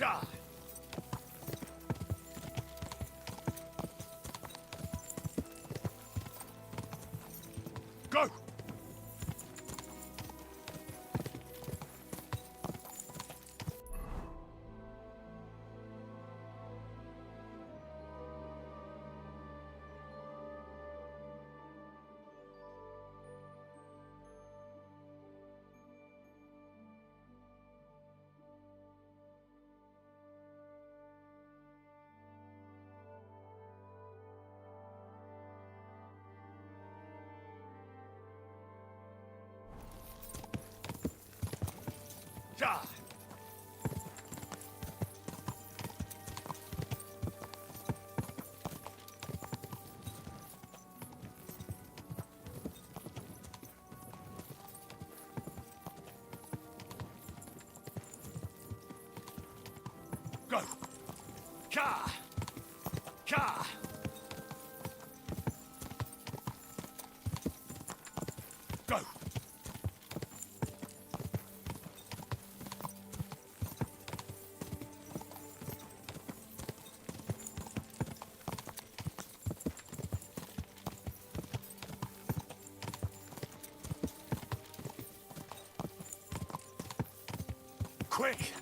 Die! Go! Die! Go! Ka! Ka! Go! Quick!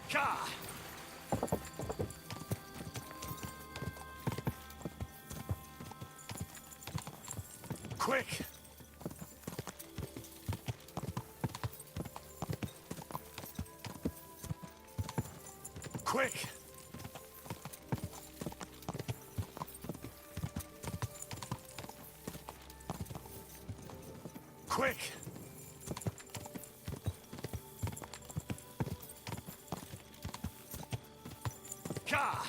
Ka! Quick! Quick! Quick! Ka!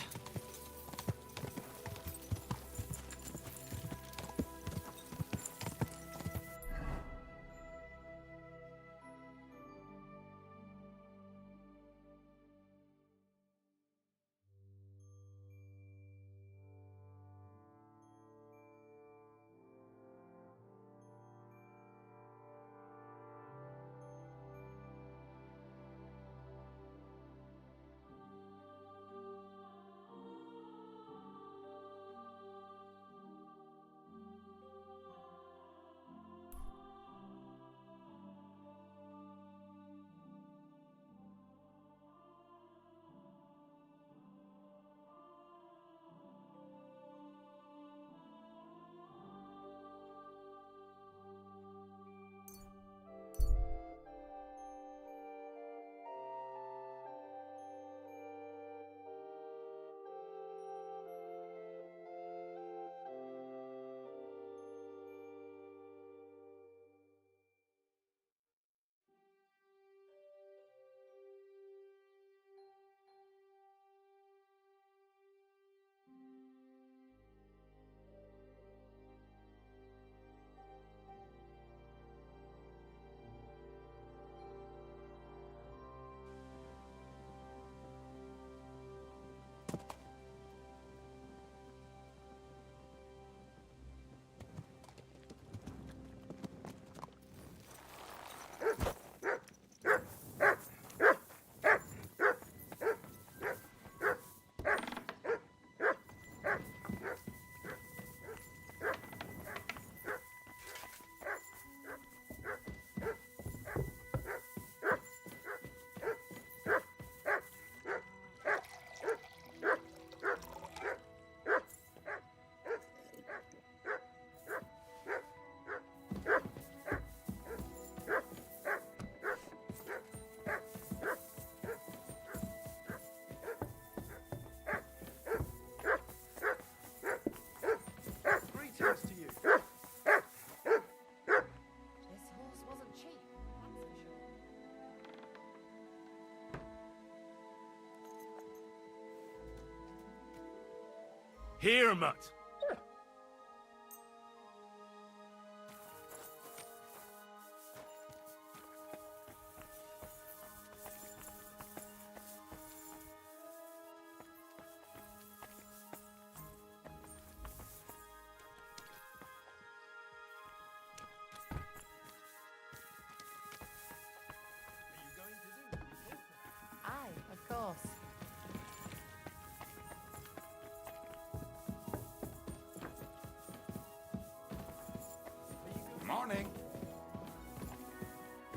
Here, mutt.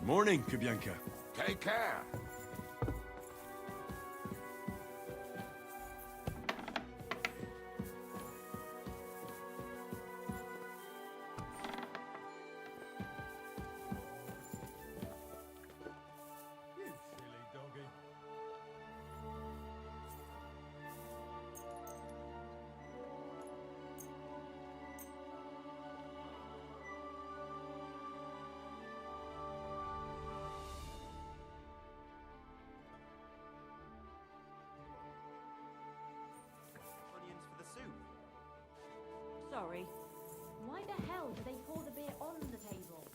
Morning, Kubianka. Take care. You silly doggy. Onions for the soup. Sorry. Why the hell do they pour the beer on the table?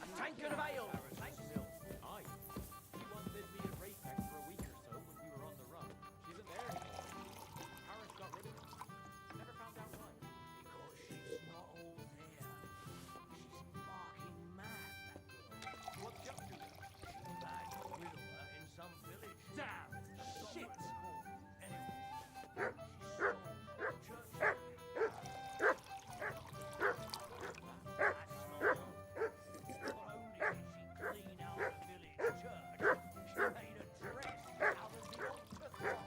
A tankard of ale! Thanks, Bill. Aye. She once did me a racepack for a week or so when we were on the run. She isn't there anymore. Paris got rid of her. Never found out why. Because she's not all there. She's barking mad, that girl. What's she up to? She bagged a widower in some village. Damn! Shit! Anyway, she stole the church. That's not all. Not only did she clean out the village church, she made a dress out of the altar cloth.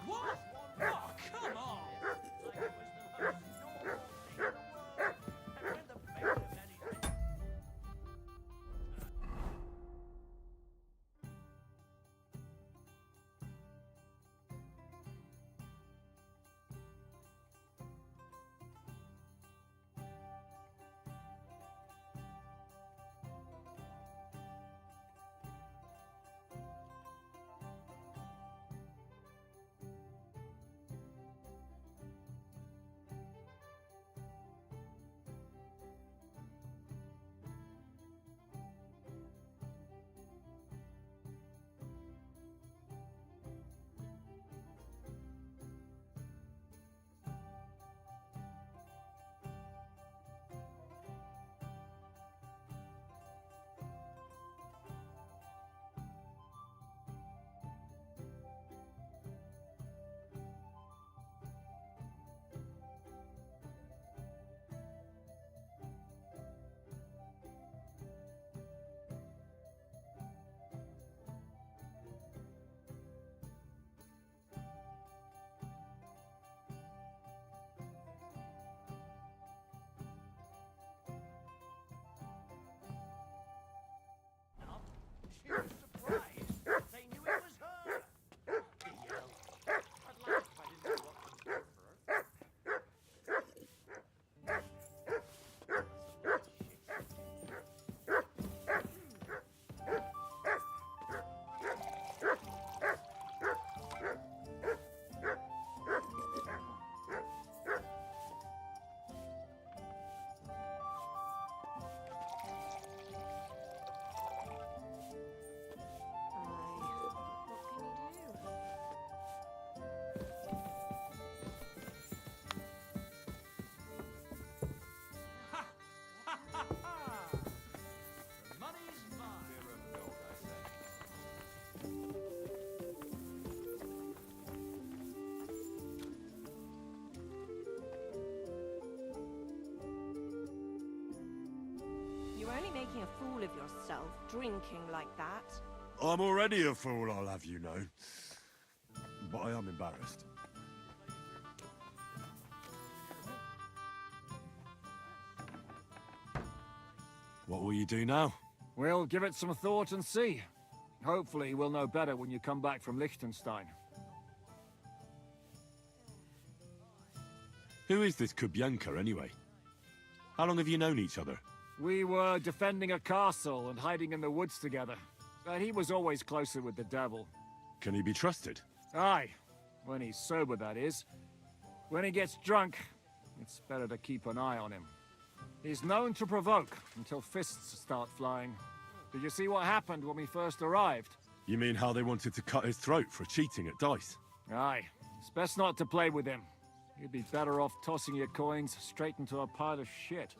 What? Oh, come on! Like it was the most normal thing in the world. And when the baker managed to she was surprised. They knew it was her. I'd laugh if I didn't know what comes good for her. What can you do? The money's mine. You're only making a fool of yourself, drinking like that. I'm already a fool, I'll have you know. But I am embarrassed. What will you do now? We'll give it some thought and see. Hopefully we'll know better when you come back from Liechtenstein. Who is this Kubianka, anyway? How long have you known each other? We were defending a castle and hiding in the woods together. But he was always closer with the devil. Can he be trusted? Aye. When he's sober, that is. When he gets drunk, it's better to keep an eye on him. He's known to provoke until fists start flying. Did you see what happened when we first arrived? You mean how they wanted to cut his throat for cheating at dice? Aye. It's best not to play with him. You'd be better off tossing your coins straight into a pile of shit.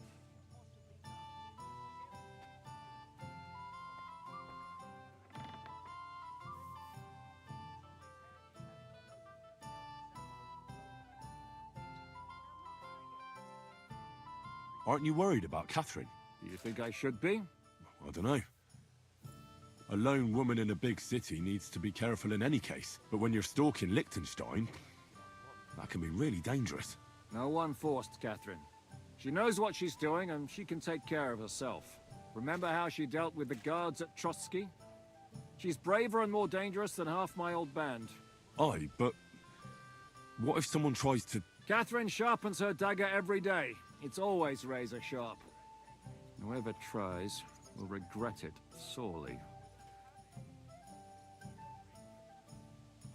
Aren't you worried about Catherine? Do you think I should be? I don't know. A lone woman in a big city needs to be careful in any case. But when you're stalking Liechtenstein, that can be really dangerous. No one forced Catherine. She knows what she's doing, and she can take care of herself. Remember how she dealt with the guards at Trotsky? She's braver and more dangerous than half my old band. Aye, but what if someone tries to... Catherine sharpens her dagger every day. It's always razor sharp. Whoever tries will regret it sorely.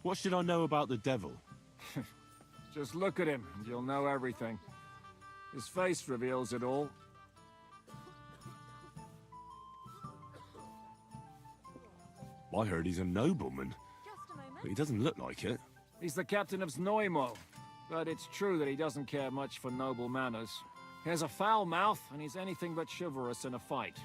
What should I know about the devil? Just look at him, and you'll know everything. His face reveals it all. I heard he's a nobleman, Just a moment. but he doesn't look like it. He's the captain of Znojmo, but it's true that he doesn't care much for noble manners. He has a foul mouth, and he's anything but chivalrous in a fight.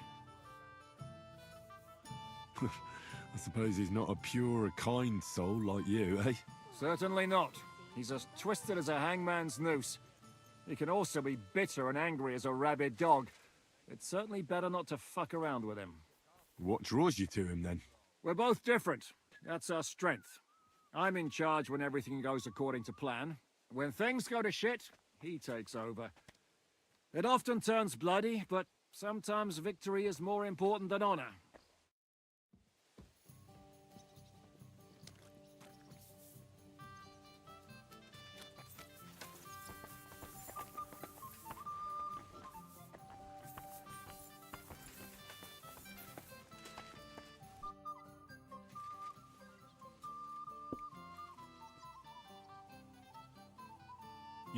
I suppose he's not a pure, kind soul like you, eh? Certainly not. He's as twisted as a hangman's noose. He can also be bitter and angry as a rabid dog. It's certainly better not to fuck around with him. What draws you to him, then? We're both different. That's our strength. I'm in charge when everything goes according to plan. When things go to shit, he takes over. It often turns bloody, but sometimes victory is more important than honor.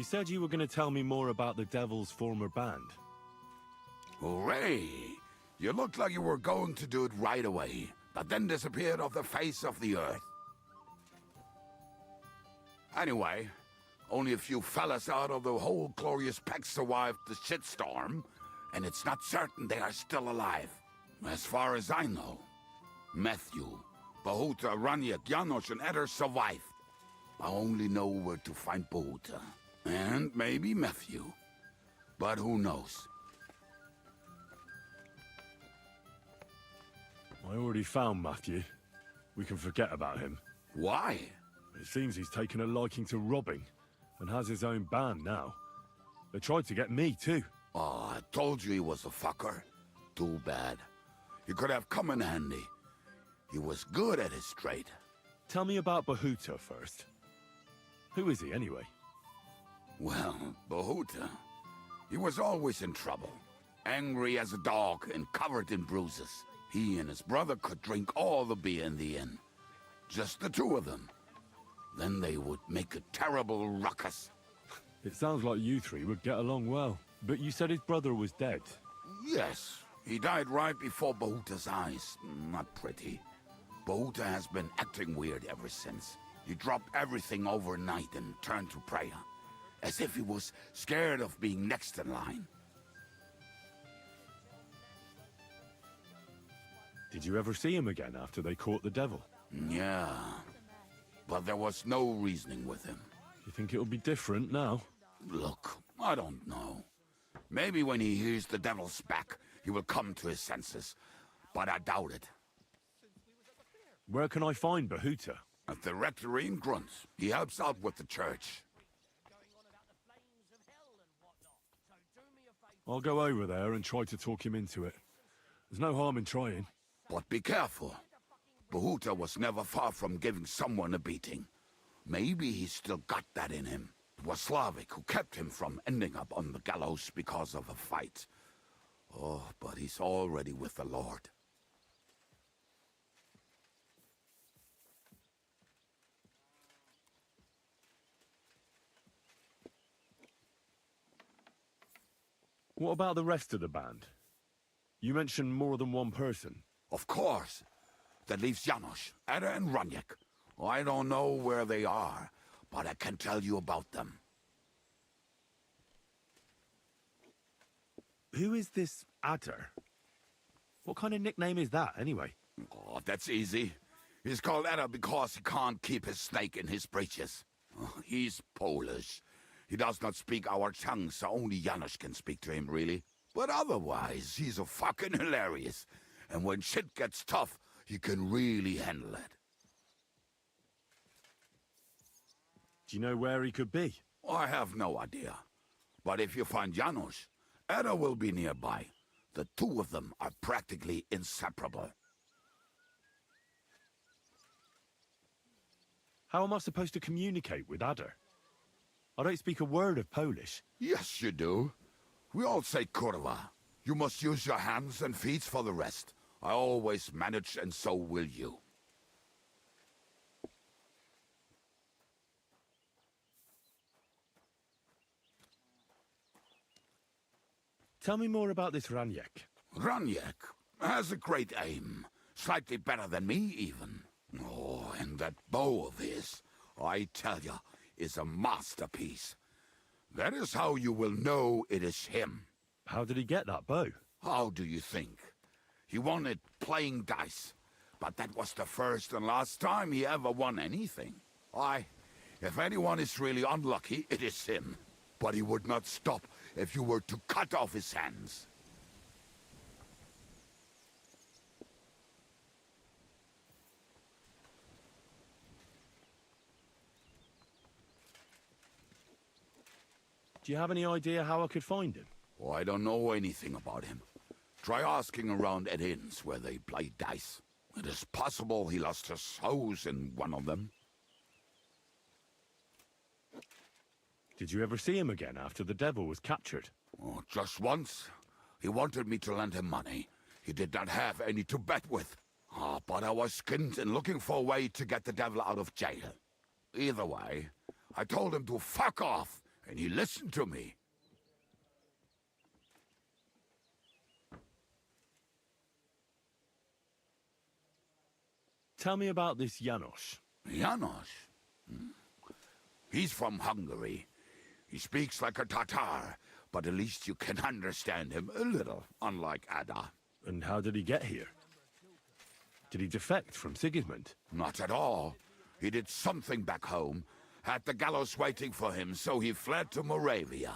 You said you were going to tell me more about the devil's former band. Hooray! You looked like you were going to do it right away, but then disappeared off the face of the earth. Anyway, only a few fellas out of the whole glorious pack survived the shitstorm, and it's not certain they are still alive. As far as I know, Matthew, Bahuta, Raniak, Janosch, and Eder survived. I only know where to find Bahuta. And maybe Matthew. But who knows? I already found Matthew. We can forget about him. Why? It seems he's taken a liking to robbing, and has his own band now. They tried to get me, too. Oh, I told you he was a fucker. Too bad. He could have come in handy. He was good at his trade. Tell me about Bahuta first. Who is he, anyway? Well, Bahuta, he was always in trouble. Angry as a dog and covered in bruises. He and his brother could drink all the beer in the inn. Just the two of them. Then they would make a terrible ruckus. It sounds like you three would get along well. But you said his brother was dead. Yes, he died right before Bahuta's eyes. Not pretty. Bahuta has been acting weird ever since. He dropped everything overnight and turned to prayer. As if he was scared of being next in line. Did you ever see him again after they caught the devil? Yeah, but there was no reasoning with him. You think it'll be different now? Look, I don't know. Maybe when he hears the devil's back, he will come to his senses. But I doubt it. Where can I find Bahuta? At the rectory in Grunt. He helps out with the church. I'll go over there and try to talk him into it. There's no harm in trying. But be careful. Bahuta was never far from giving someone a beating. Maybe he's still got that in him. It was Slavic who kept him from ending up on the gallows because of a fight. Oh, but he's already with the Lord. What about the rest of the band? You mentioned more than one person. Of course. That leaves Janosch, Eder and Raniak. I don't know where they are, but I can tell you about them. Who is this Adder? What kind of nickname is that, anyway? Oh, that's easy. He's called Eder because he can't keep his snake in his breeches. Oh, he's Polish. He does not speak our tongue, so only Janusz can speak to him, really. But otherwise, he's a fucking hilarious. And when shit gets tough, he can really handle it. Do you know where he could be? I have no idea. But if you find Janusz, Ada will be nearby. The two of them are practically inseparable. How am I supposed to communicate with Ada? I don't speak a word of Polish. Yes, you do. We all say kurwa. You must use your hands and feet for the rest. I always manage, and so will you. Tell me more about this Raniek. Raniek has a great aim. Slightly better than me, even. Oh, and that bow of his, I tell ya, is a masterpiece. That is how you will know it is him. How did he get that bow? How do you think? He won it playing dice. But that was the first and last time he ever won anything. If anyone is really unlucky, it is him. But he would not stop if you were to cut off his hands. Do you have any idea how I could find him? Oh, I don't know anything about him. Try asking around at inns where they play dice. It is possible he lost his hose in one of them. Did you ever see him again after the devil was captured? Oh, just once. He wanted me to lend him money. He did not have any to bet with. But I was skinned and looking for a way to get the devil out of jail. Either way, I told him to fuck off, and he listened to me. Tell me about this Janos. Janos? He's from Hungary. He speaks like a Tatar, but at least you can understand him a little, unlike Ada. And how did he get here? Did he defect from Sigismund? Not at all. He did something back home, had the gallows waiting for him, so he fled to Moravia.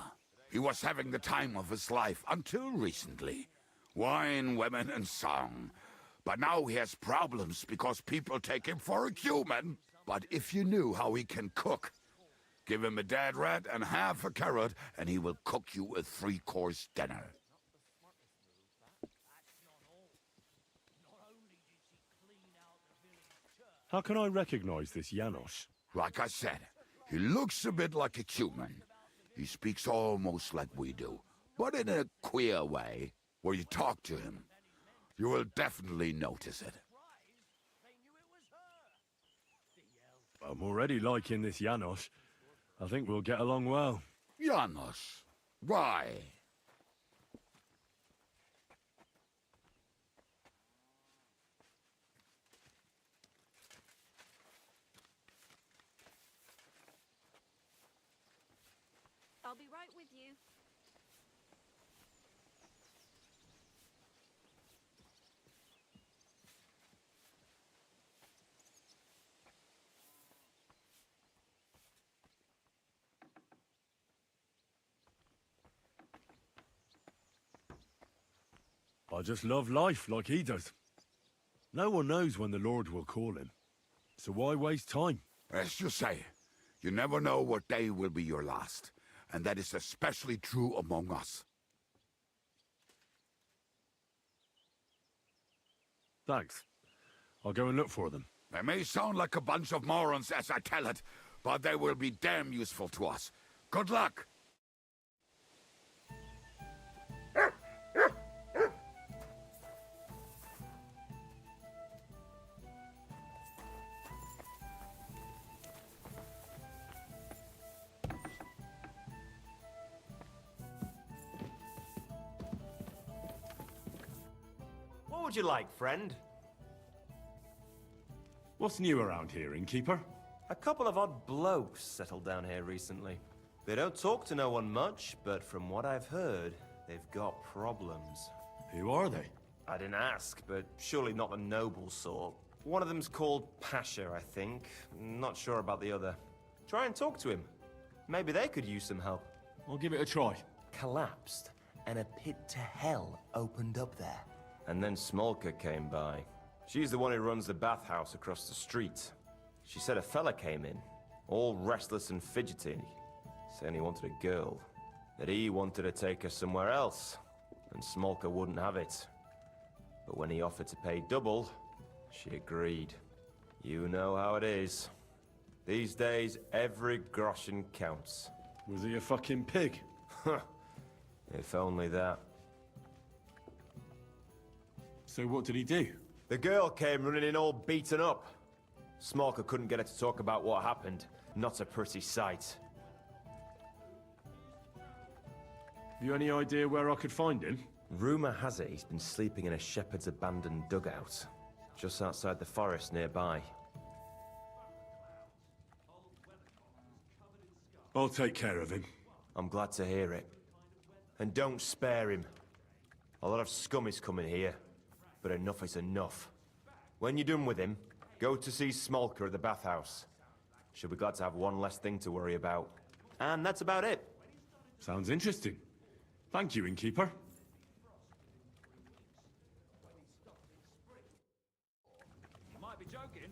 He was having the time of his life until recently. Wine, women, and song. But now he has problems because people take him for a human. But if you knew how he can cook, give him a dead rat and half a carrot, and he will cook you a 3-course dinner. How can I recognize this Janos? Like I said, he looks a bit like a human. He speaks almost like we do, but in a queer way. Where you talk to him, you will definitely notice it. I'm already liking this Janos. I think we'll get along well. Janos, why? I'll be right with you. I just love life like he does. No one knows when the Lord will call him. So why waste time? As you say, you never know what day will be your last. And that is especially true among us. Thanks. I'll go and look for them. They may sound like a bunch of morons as I tell it, but they will be damn useful to us. Good luck! What would you like, friend? What's new around here, innkeeper? A couple of odd blokes settled down here recently. They don't talk to no one much, but from what I've heard, they've got problems. Who are they? I didn't ask, but surely not the noble sort. One of them's called Pasha, I think. Not sure about the other. Try and talk to him. Maybe they could use some help. I'll give it a try. Collapsed, and a pit to hell opened up there. And then Smolka came by. She's the one who runs the bathhouse across the street. She said a fella came in, all restless and fidgety, saying he wanted a girl. That he wanted to take her somewhere else, and Smolka wouldn't have it. But when he offered to pay double, she agreed. You know how it is. These days, every groschen counts. Was he a fucking pig? If only that. So what did he do? The girl came running in all beaten up. Smolka couldn't get her to talk about what happened. Not a pretty sight. Have you any idea where I could find him? Rumor has it he's been sleeping in a shepherd's abandoned dugout, just outside the forest nearby. I'll take care of him. I'm glad to hear it. And don't spare him. A lot of scum is coming here, but enough is enough. When you're done with him, go to see Smolka at the bathhouse. She'll be glad to have one less thing to worry about. And that's about it. Sounds interesting. Thank you, innkeeper. You might be joking,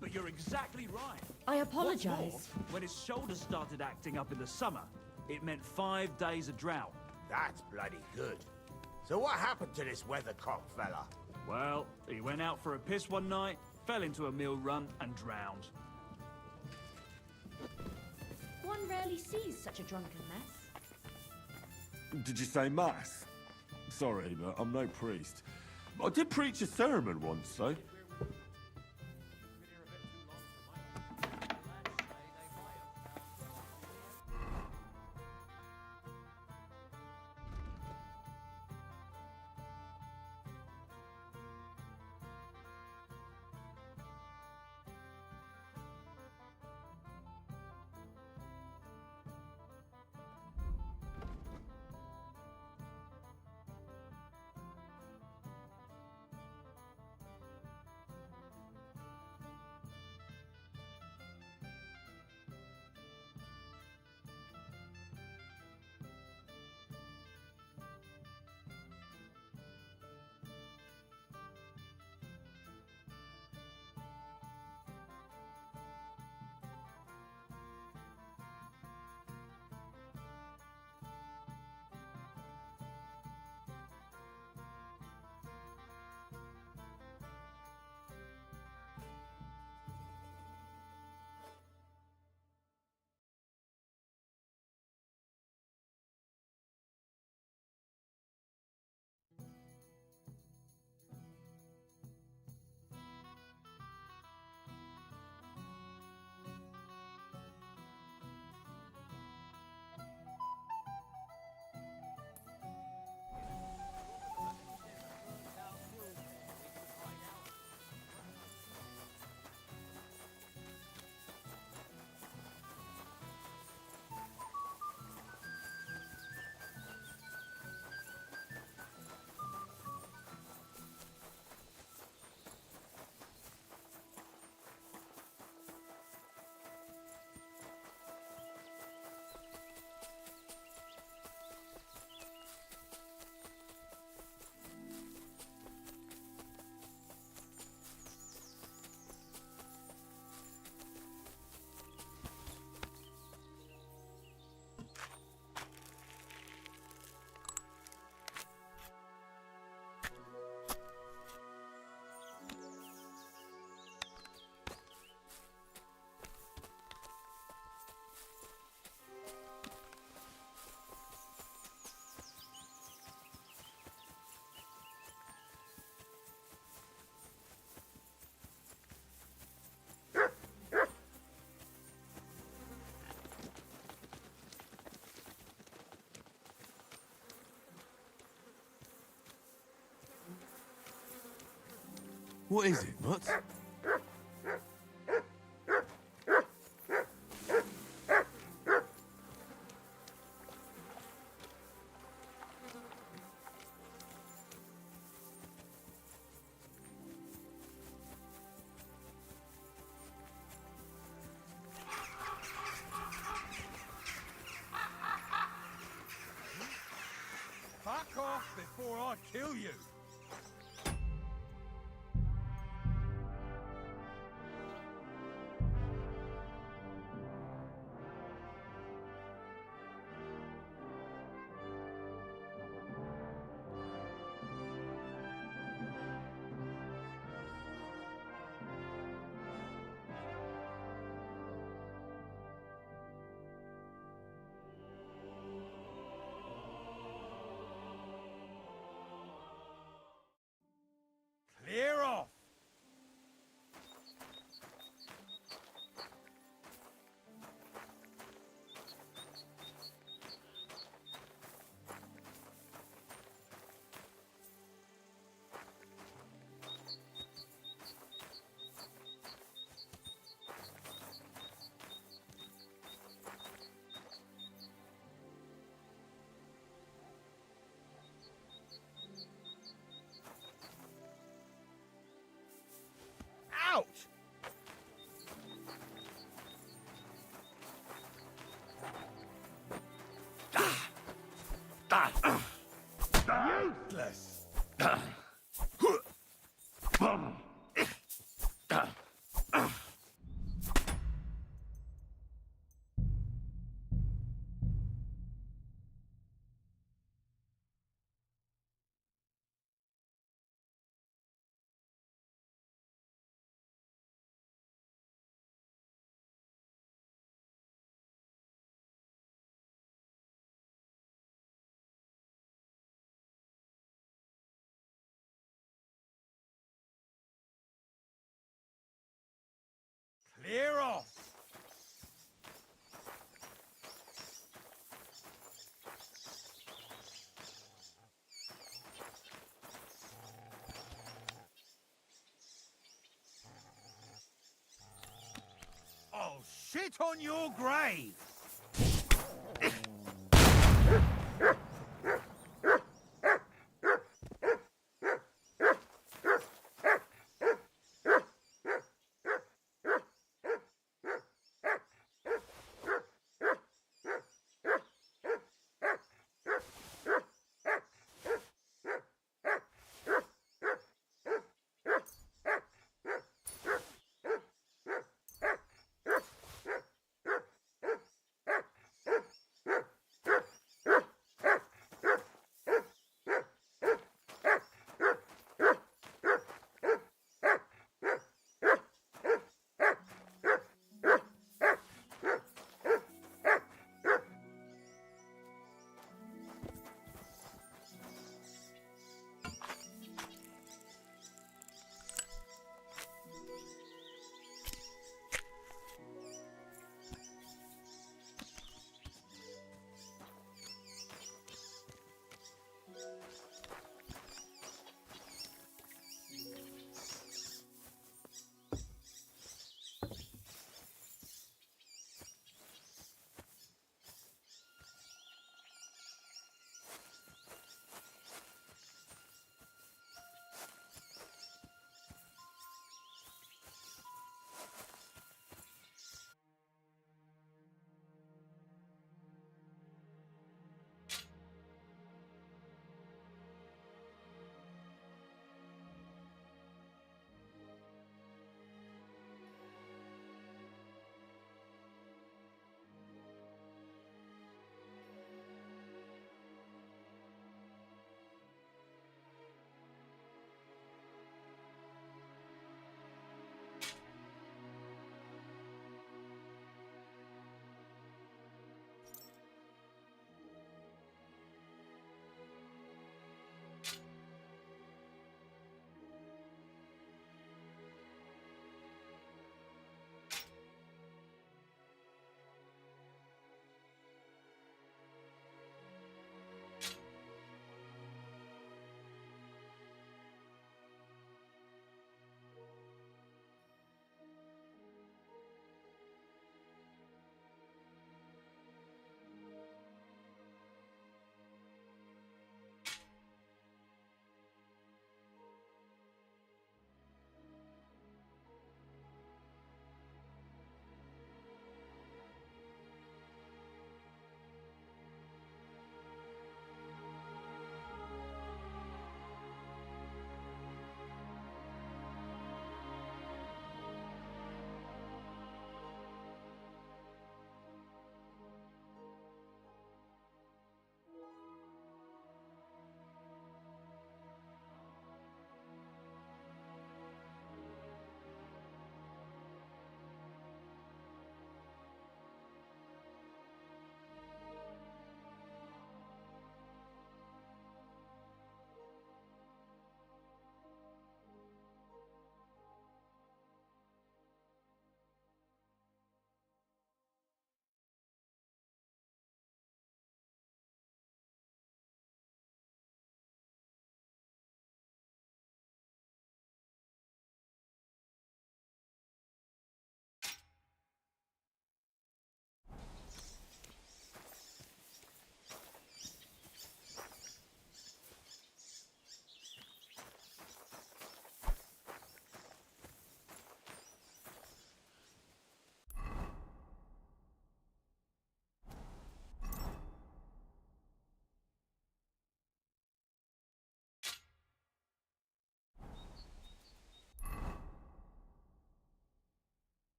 but you're exactly right. I What's apologize. more, when his shoulders started acting up in the summer, it meant 5 days of drought. That's bloody good. So what happened to this weathercock fella? Well, he went out for a piss one night, fell into a mill run, and drowned. One rarely sees such a drunken mess. Did you say mass? Sorry, but I'm no priest. I did preach a sermon once, though. What is it, Mutt? Fuck off before I kill you! Clear off! Ouch! Useless! Clear off! Oh, shit on your grave!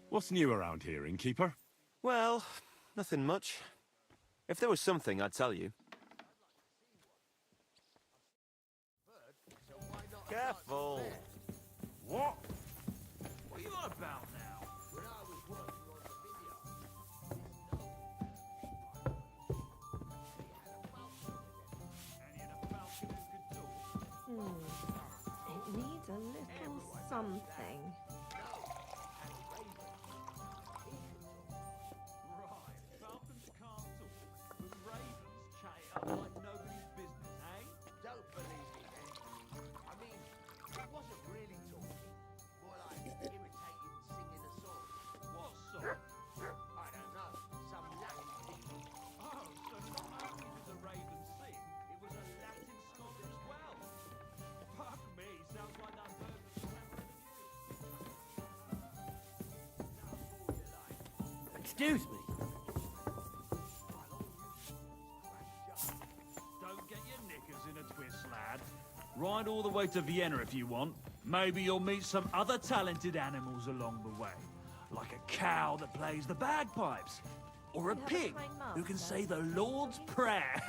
What's new around here, innkeeper? Well, nothing much. If there was something, I'd tell you. Careful! What? What are you on about now? Any of the falcon who could talk? It needs a little something. Right, falcons can't talk, but ravens chat up like nobody's business, eh? Don't believe me, then. I mean, it wasn't really talking. More like imitating singing a song. What song? I don't know. Some Latin thing. Oh, so not only did the raven sing, it was a Latin song as well. Fuck me, sounds like that bird was clamoring at you. Excuse me. Don't get your knickers in a twist, lad. Ride all the way to Vienna if you want. Maybe you'll meet some other talented animals along the way. Like a cow that plays the bagpipes. Or a Have a pig kind who can master. say the Lord's Prayer.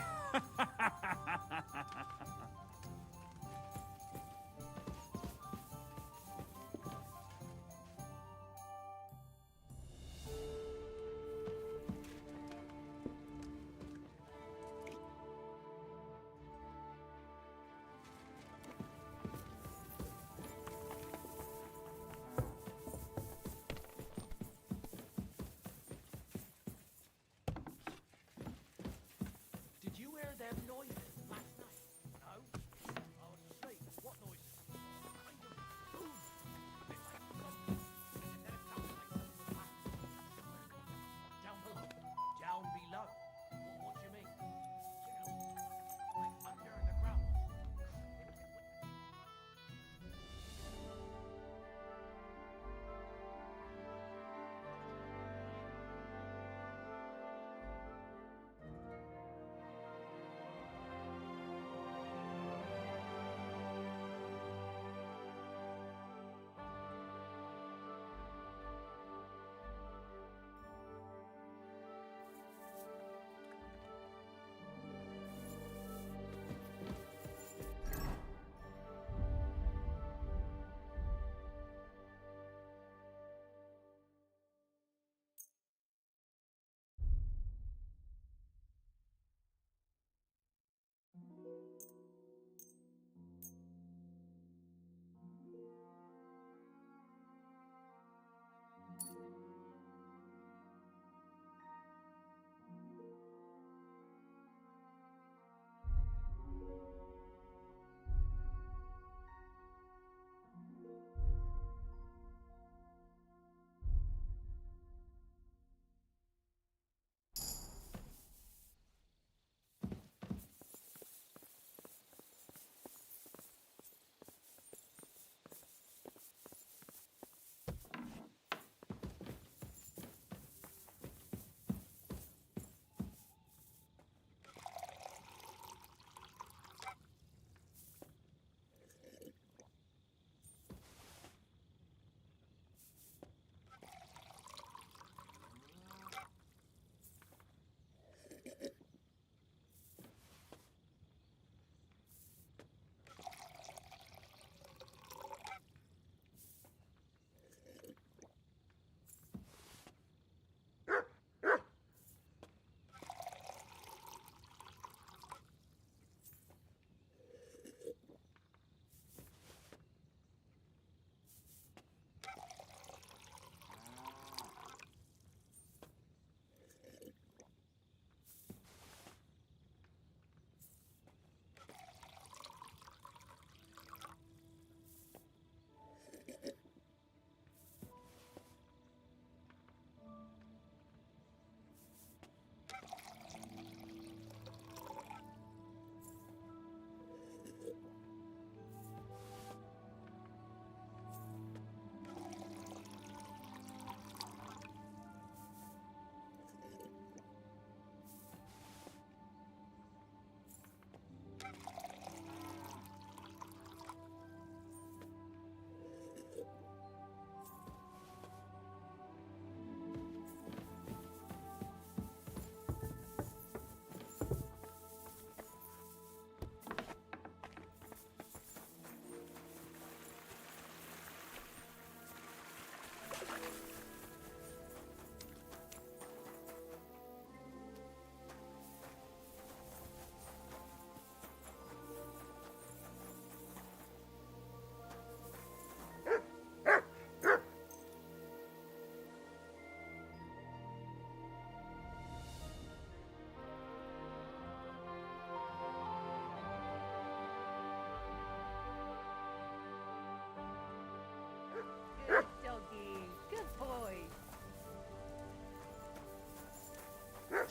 Did you hear them noises last night?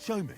Show me.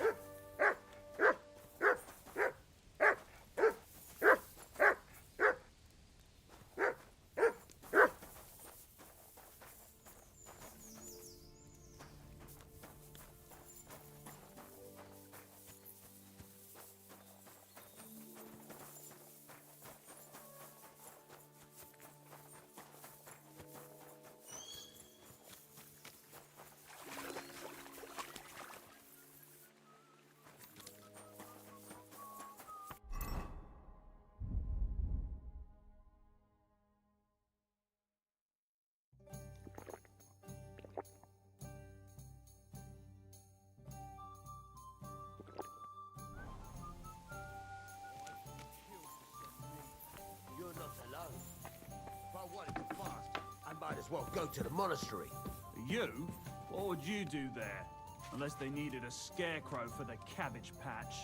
You're not alone. If I wanted to fast, I might as well go to the monastery. You? What would you do there? Unless they needed a scarecrow for the cabbage patch.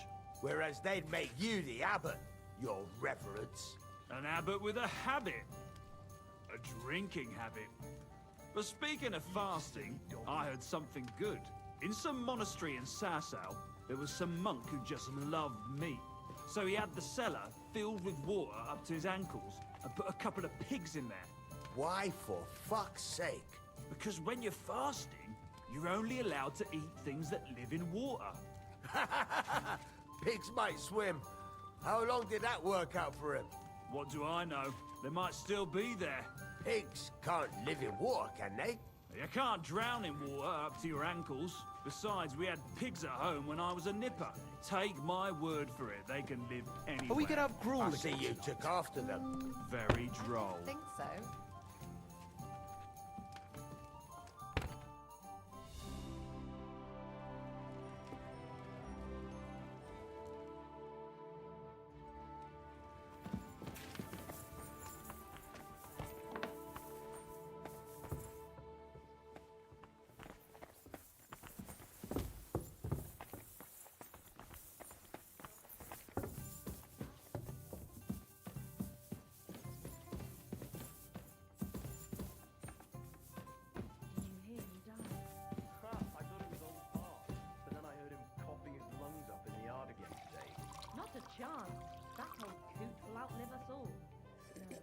Whereas they'd make you the abbot, your reverence. An abbot with a habit. A drinking habit. But speaking of fasting, I heard something good. In some monastery in Sasau, there was some monk who just loved meat. So he had the cellar filled with water up to his ankles and put a couple of pigs in there. Why, for fuck's sake? Because when you're fasting, you're only allowed to eat things that live in water. Pigs might swim. How long did that work out for him? What do I know? They might still be there. Pigs can't live in water, can they? You can't drown in water up to your ankles. Besides, we had pigs at home when I was a nipper. Take my word for it, they can live anywhere. Are we gonna have gruel I again? see you took after them. Very droll. I think so. I thought it was all part, but then I heard him coughing his lungs up in the yard again today. Not a chance. That old coot will outlive us all. No.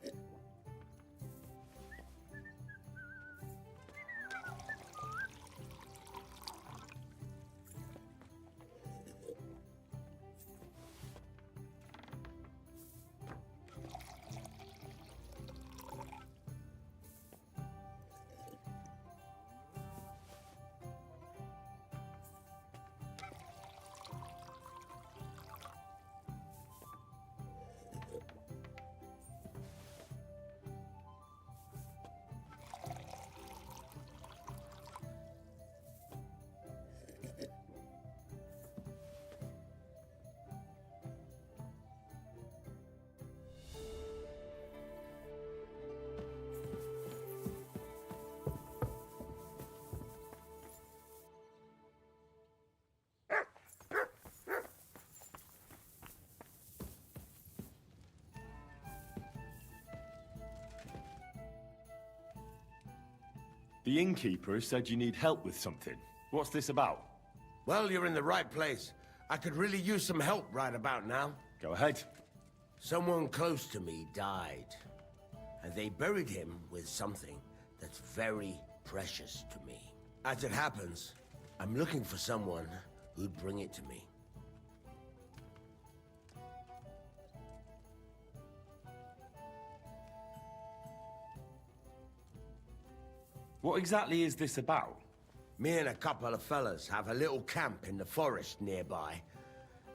The innkeeper said you need help with something. What's this about? Well, you're in the right place. I could really use some help right about now. Go ahead. Someone close to me died, and they buried him with something that's very precious to me. As it happens, I'm looking for someone who'd bring it to me. What exactly is this about? Me and a couple of fellas have a little camp in the forest nearby,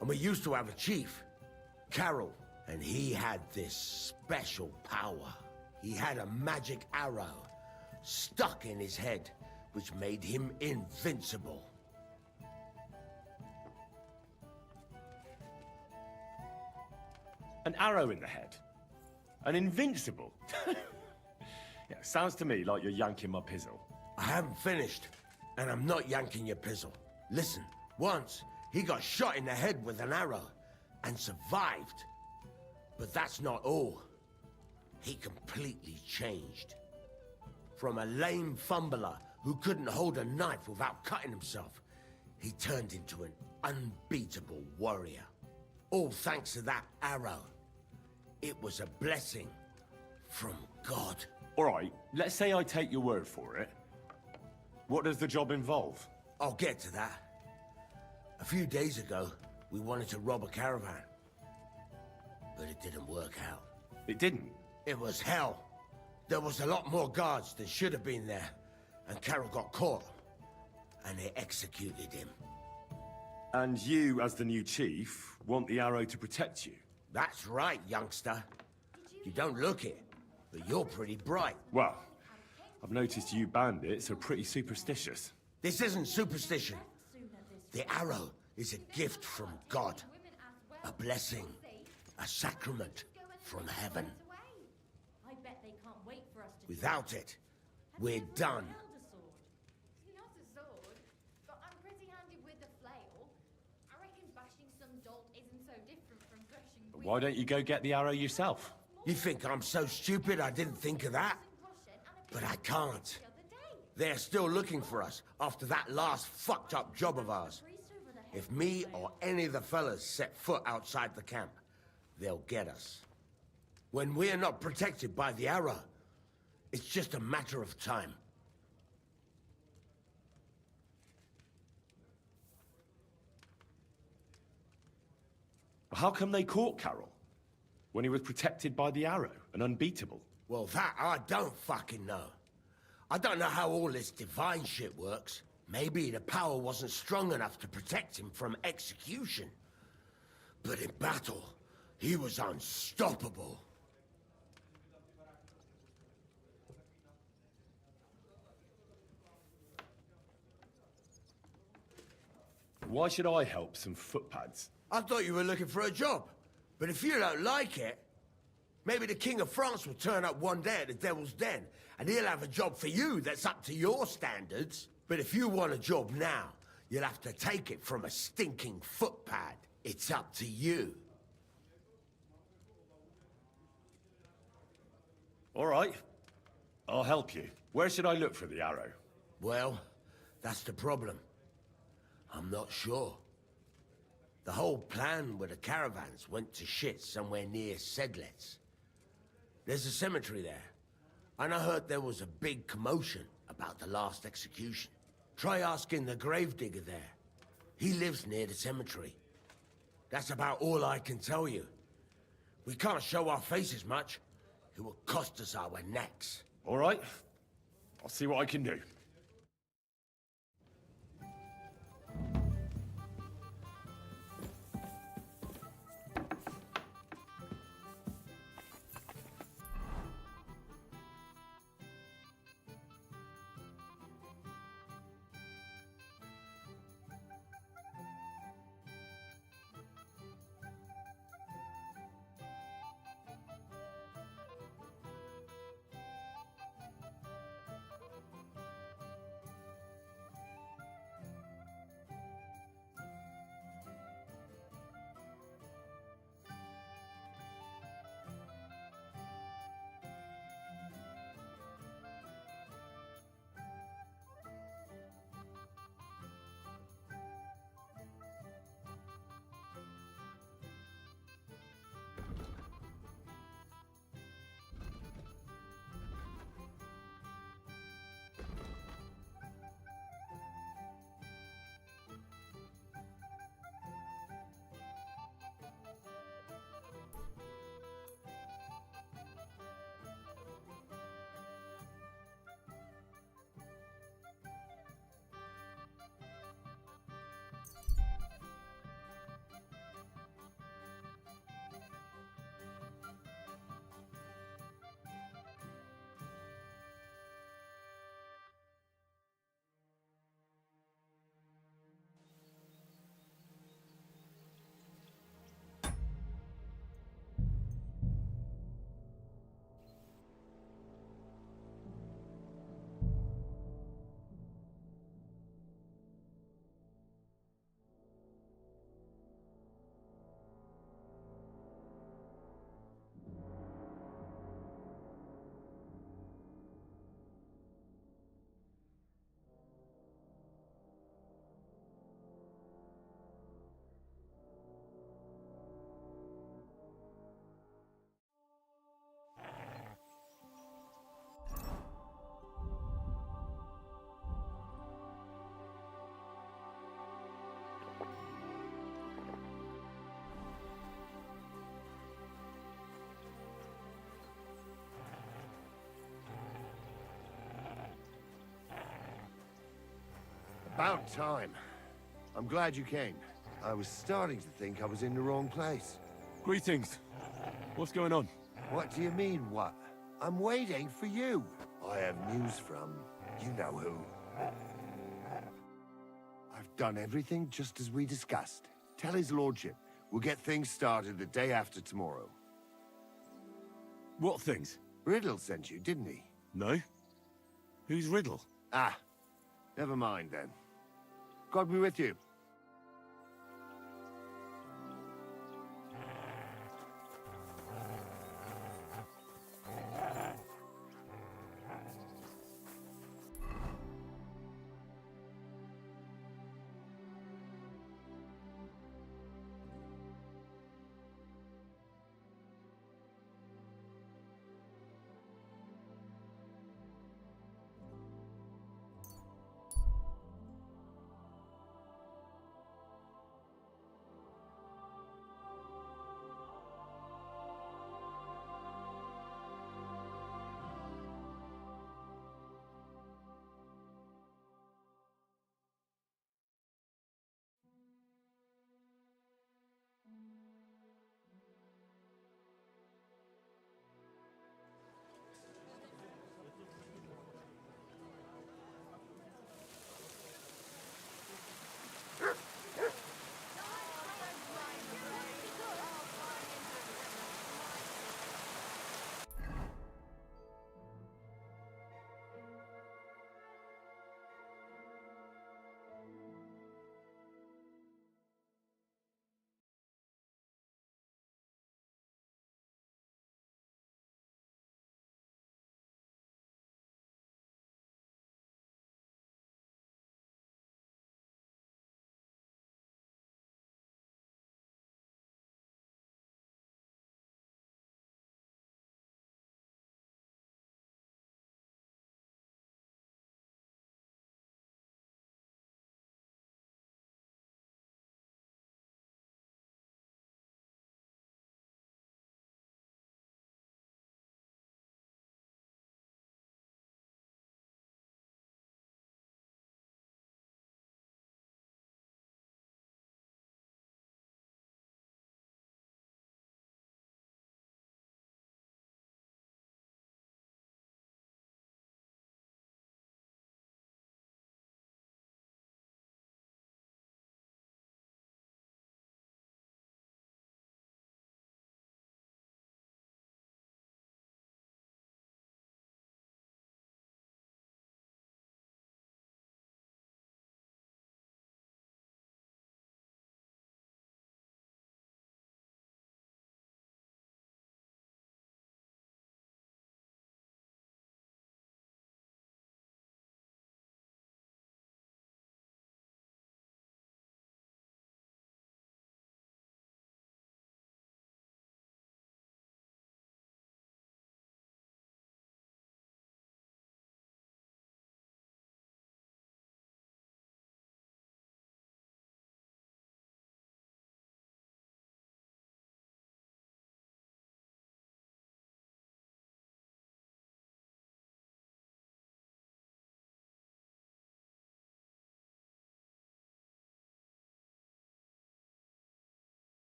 and we used to have a chief, Carol, and he had this special power. He had a magic arrow stuck in his head, which made him invincible. An arrow in the head? An invincible? Yeah, sounds to me like you're yanking my pizzle. I haven't finished, and I'm not yanking your pizzle. Listen, once he got shot in the head with an arrow and survived. But that's not all. He completely changed. From a lame fumbler who couldn't hold a knife without cutting himself, he turned into an unbeatable warrior. All thanks to that arrow. It was a blessing from God. All right, let's say I take your word for it. What does the job involve? I'll get to that. A few days ago, we wanted to rob a caravan. But it didn't work out. It didn't. It was hell. There was a lot more guards than should have been there. And Carol got caught. And they executed him. And you, as the new chief, want the arrow to protect you? That's right, youngster. You don't look it, but you're pretty bright. Well, I've noticed you bandits are pretty superstitious. This isn't superstition. The arrow is a gift from God. A blessing. A sacrament from heaven. I bet they can't wait for us to Without it, we're done. Not a sword, but I'm pretty handy with the flail. I reckon bashing some dolt isn't so different from threshing. Why don't you go get the arrow yourself? You think I'm so stupid I didn't think of that? But I can't. They're still looking for us after that last fucked up job of ours. If me or any of the fellas set foot outside the camp, they'll get us. When we're not protected by the arrow, it's just a matter of time. How come they caught Carol? When he was protected by the arrow and unbeatable? Well, that I don't fucking know. I don't know how all this divine shit works. Maybe the power wasn't strong enough to protect him from execution. But in battle, he was unstoppable. Why should I help some footpads? I thought you were looking for a job. But if you don't like it, maybe the King of France will turn up one day at the Devil's Den, and he'll have a job for you that's up to your standards. But if you want a job now, you'll have to take it from a stinking footpad. It's up to you. All right. I'll help you. Where should I look for the arrow? Well, that's the problem. I'm not sure. The whole plan with the caravans went to shit somewhere near Sedlets. There's a cemetery there, and I heard there was a big commotion about the last execution. Try asking the gravedigger there. He lives near the cemetery. That's about all I can tell you. We can't show our faces much. It will cost us our necks. All right. I'll see what I can do. About time. I'm glad you came. I was starting to think I was in the wrong place. Greetings. What's going on? What do you mean, what? I'm waiting for you. I have news from you know who. I've done everything just as we discussed. Tell his lordship we'll get things started the day after tomorrow. What things? Riddle sent you, didn't he? No? Who's Riddle? Ah, never mind then. God be with you.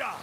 Ka!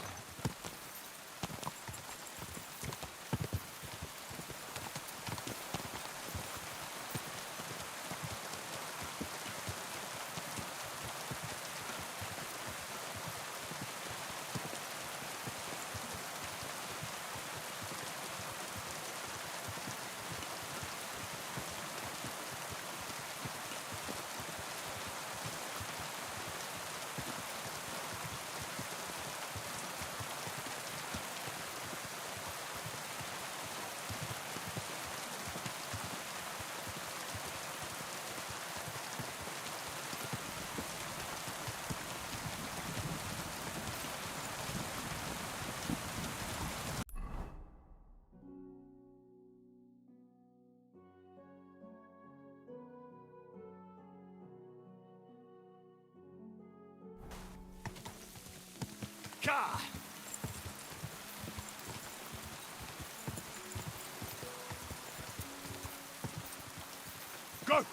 Go!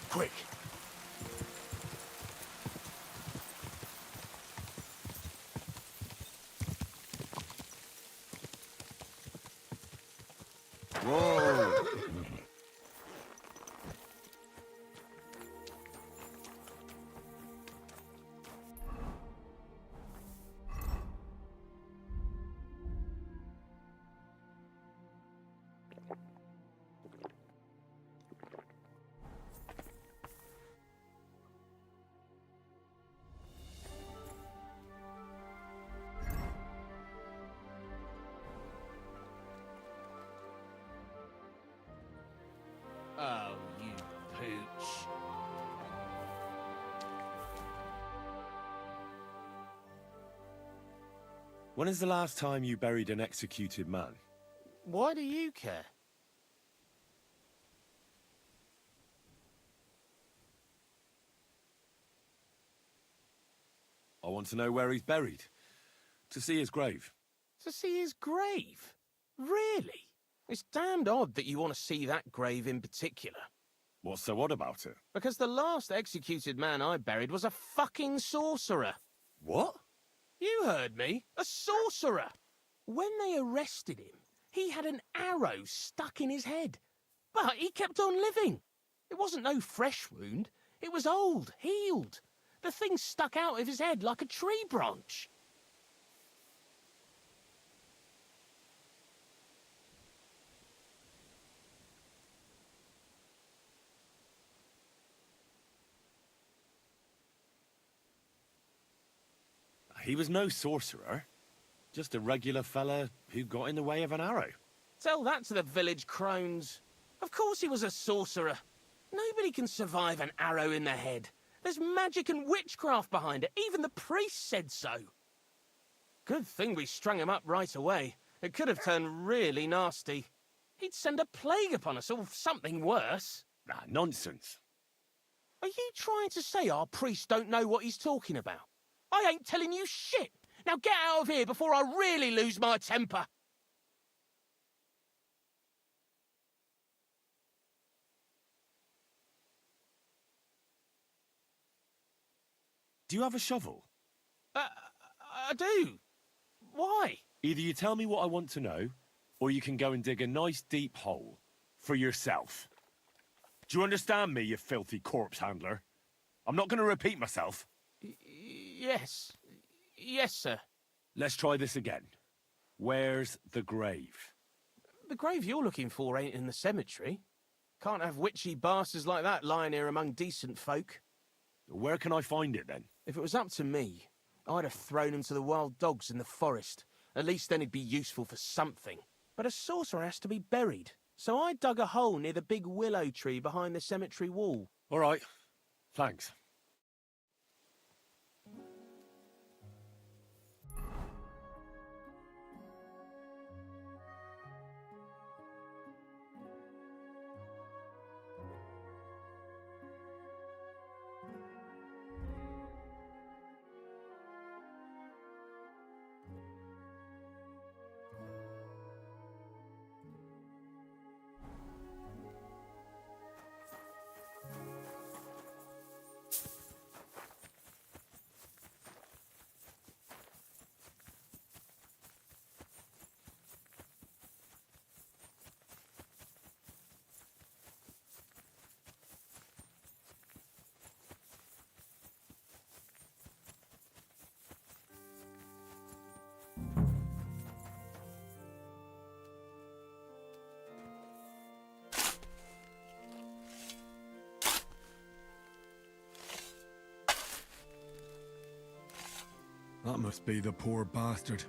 Quick! Whoa! Oh, you pooch. When is the last time you buried an executed man? Why do you care? I want to know where he's buried. To see his grave. To see his grave? Really? It's damned odd that you want to see that grave in particular. What's so odd about it? Because the last executed man I buried was a fucking sorcerer. What? You heard me. A sorcerer. When they arrested him, he had an arrow stuck in his head. But he kept on living. It wasn't no fresh wound. It was old, healed. The thing stuck out of his head like a tree branch. He was no sorcerer. Just a regular fella who got in the way of an arrow. Tell that to the village crones. Of course he was a sorcerer. Nobody can survive an arrow in the head. There's magic and witchcraft behind it. Even the priest said so. Good thing we strung him up right away. It could have turned really nasty. He'd send a plague upon us or something worse. Ah, nonsense. Are you trying to say our priest don't know what he's talking about? I ain't telling you shit. Now get out of here before I really lose my temper. Do you have a shovel? I do. Why? Either you tell me what I want to know, or you can go and dig a nice deep hole for yourself. Do you understand me, you filthy corpse handler? I'm not going to repeat myself. Yes. Yes, sir. Let's try this again. Where's the grave? The grave you're looking for ain't in the cemetery. Can't have witchy bastards like that lying here among decent folk. Where can I find it, then? If it was up to me, I'd have thrown him to the wild dogs in the forest. At least then he'd be useful for something. But a sorcerer has to be buried, so I dug a hole near the big willow tree behind the cemetery wall. All right. Thanks. That must be the poor bastard.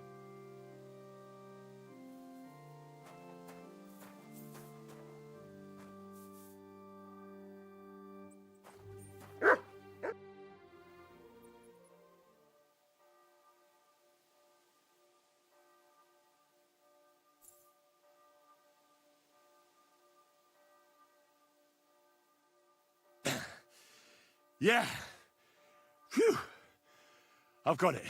Yeah. Phew. I've got it.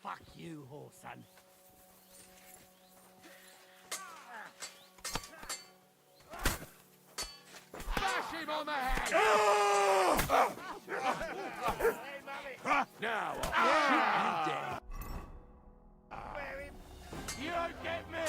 Fuck you, whoreson. Bash him on the head! Now I'll shoot you dead. You don't get me!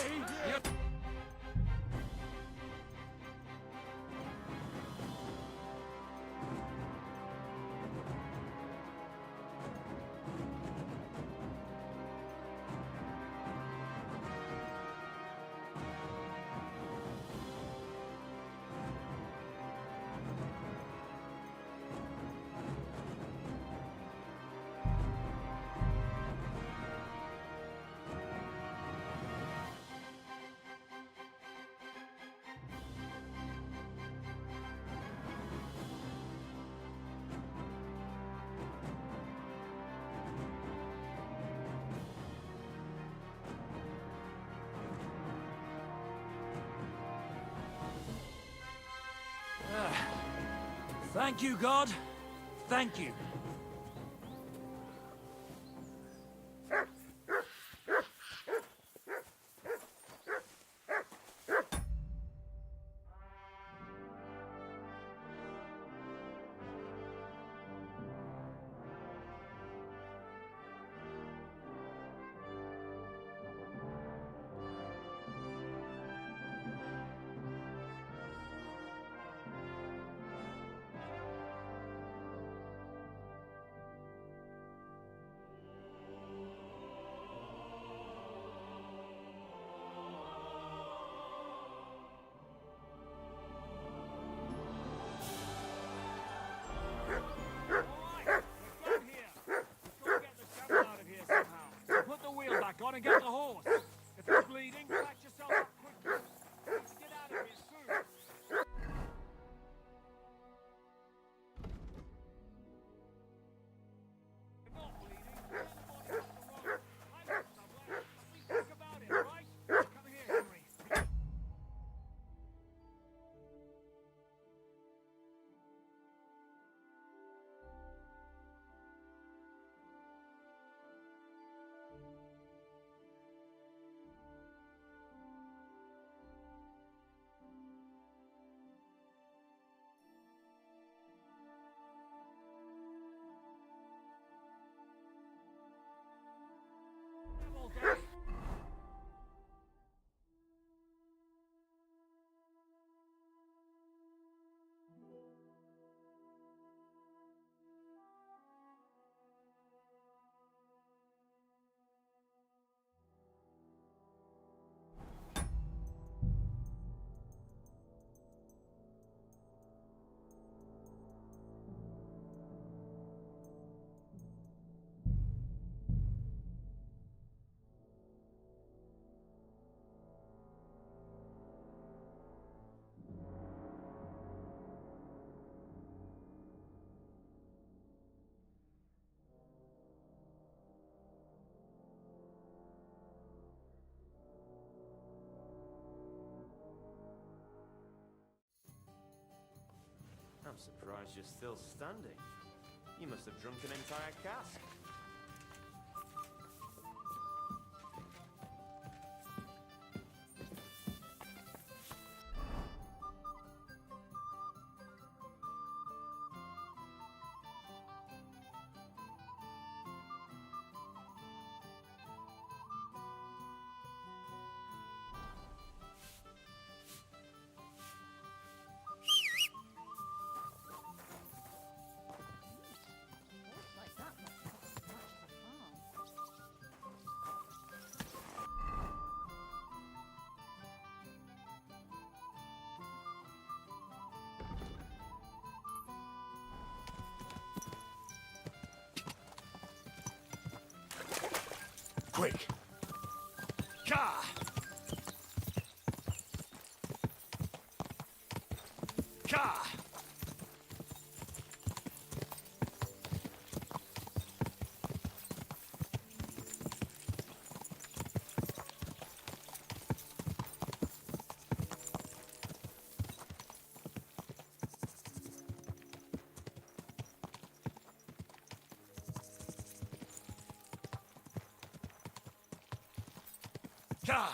Thank you, God. Thank you. I'm surprised you're still standing. You must have drunk an entire cask. Horse like that must cost as much as a farm. Quick! Ka! Ka! Ka!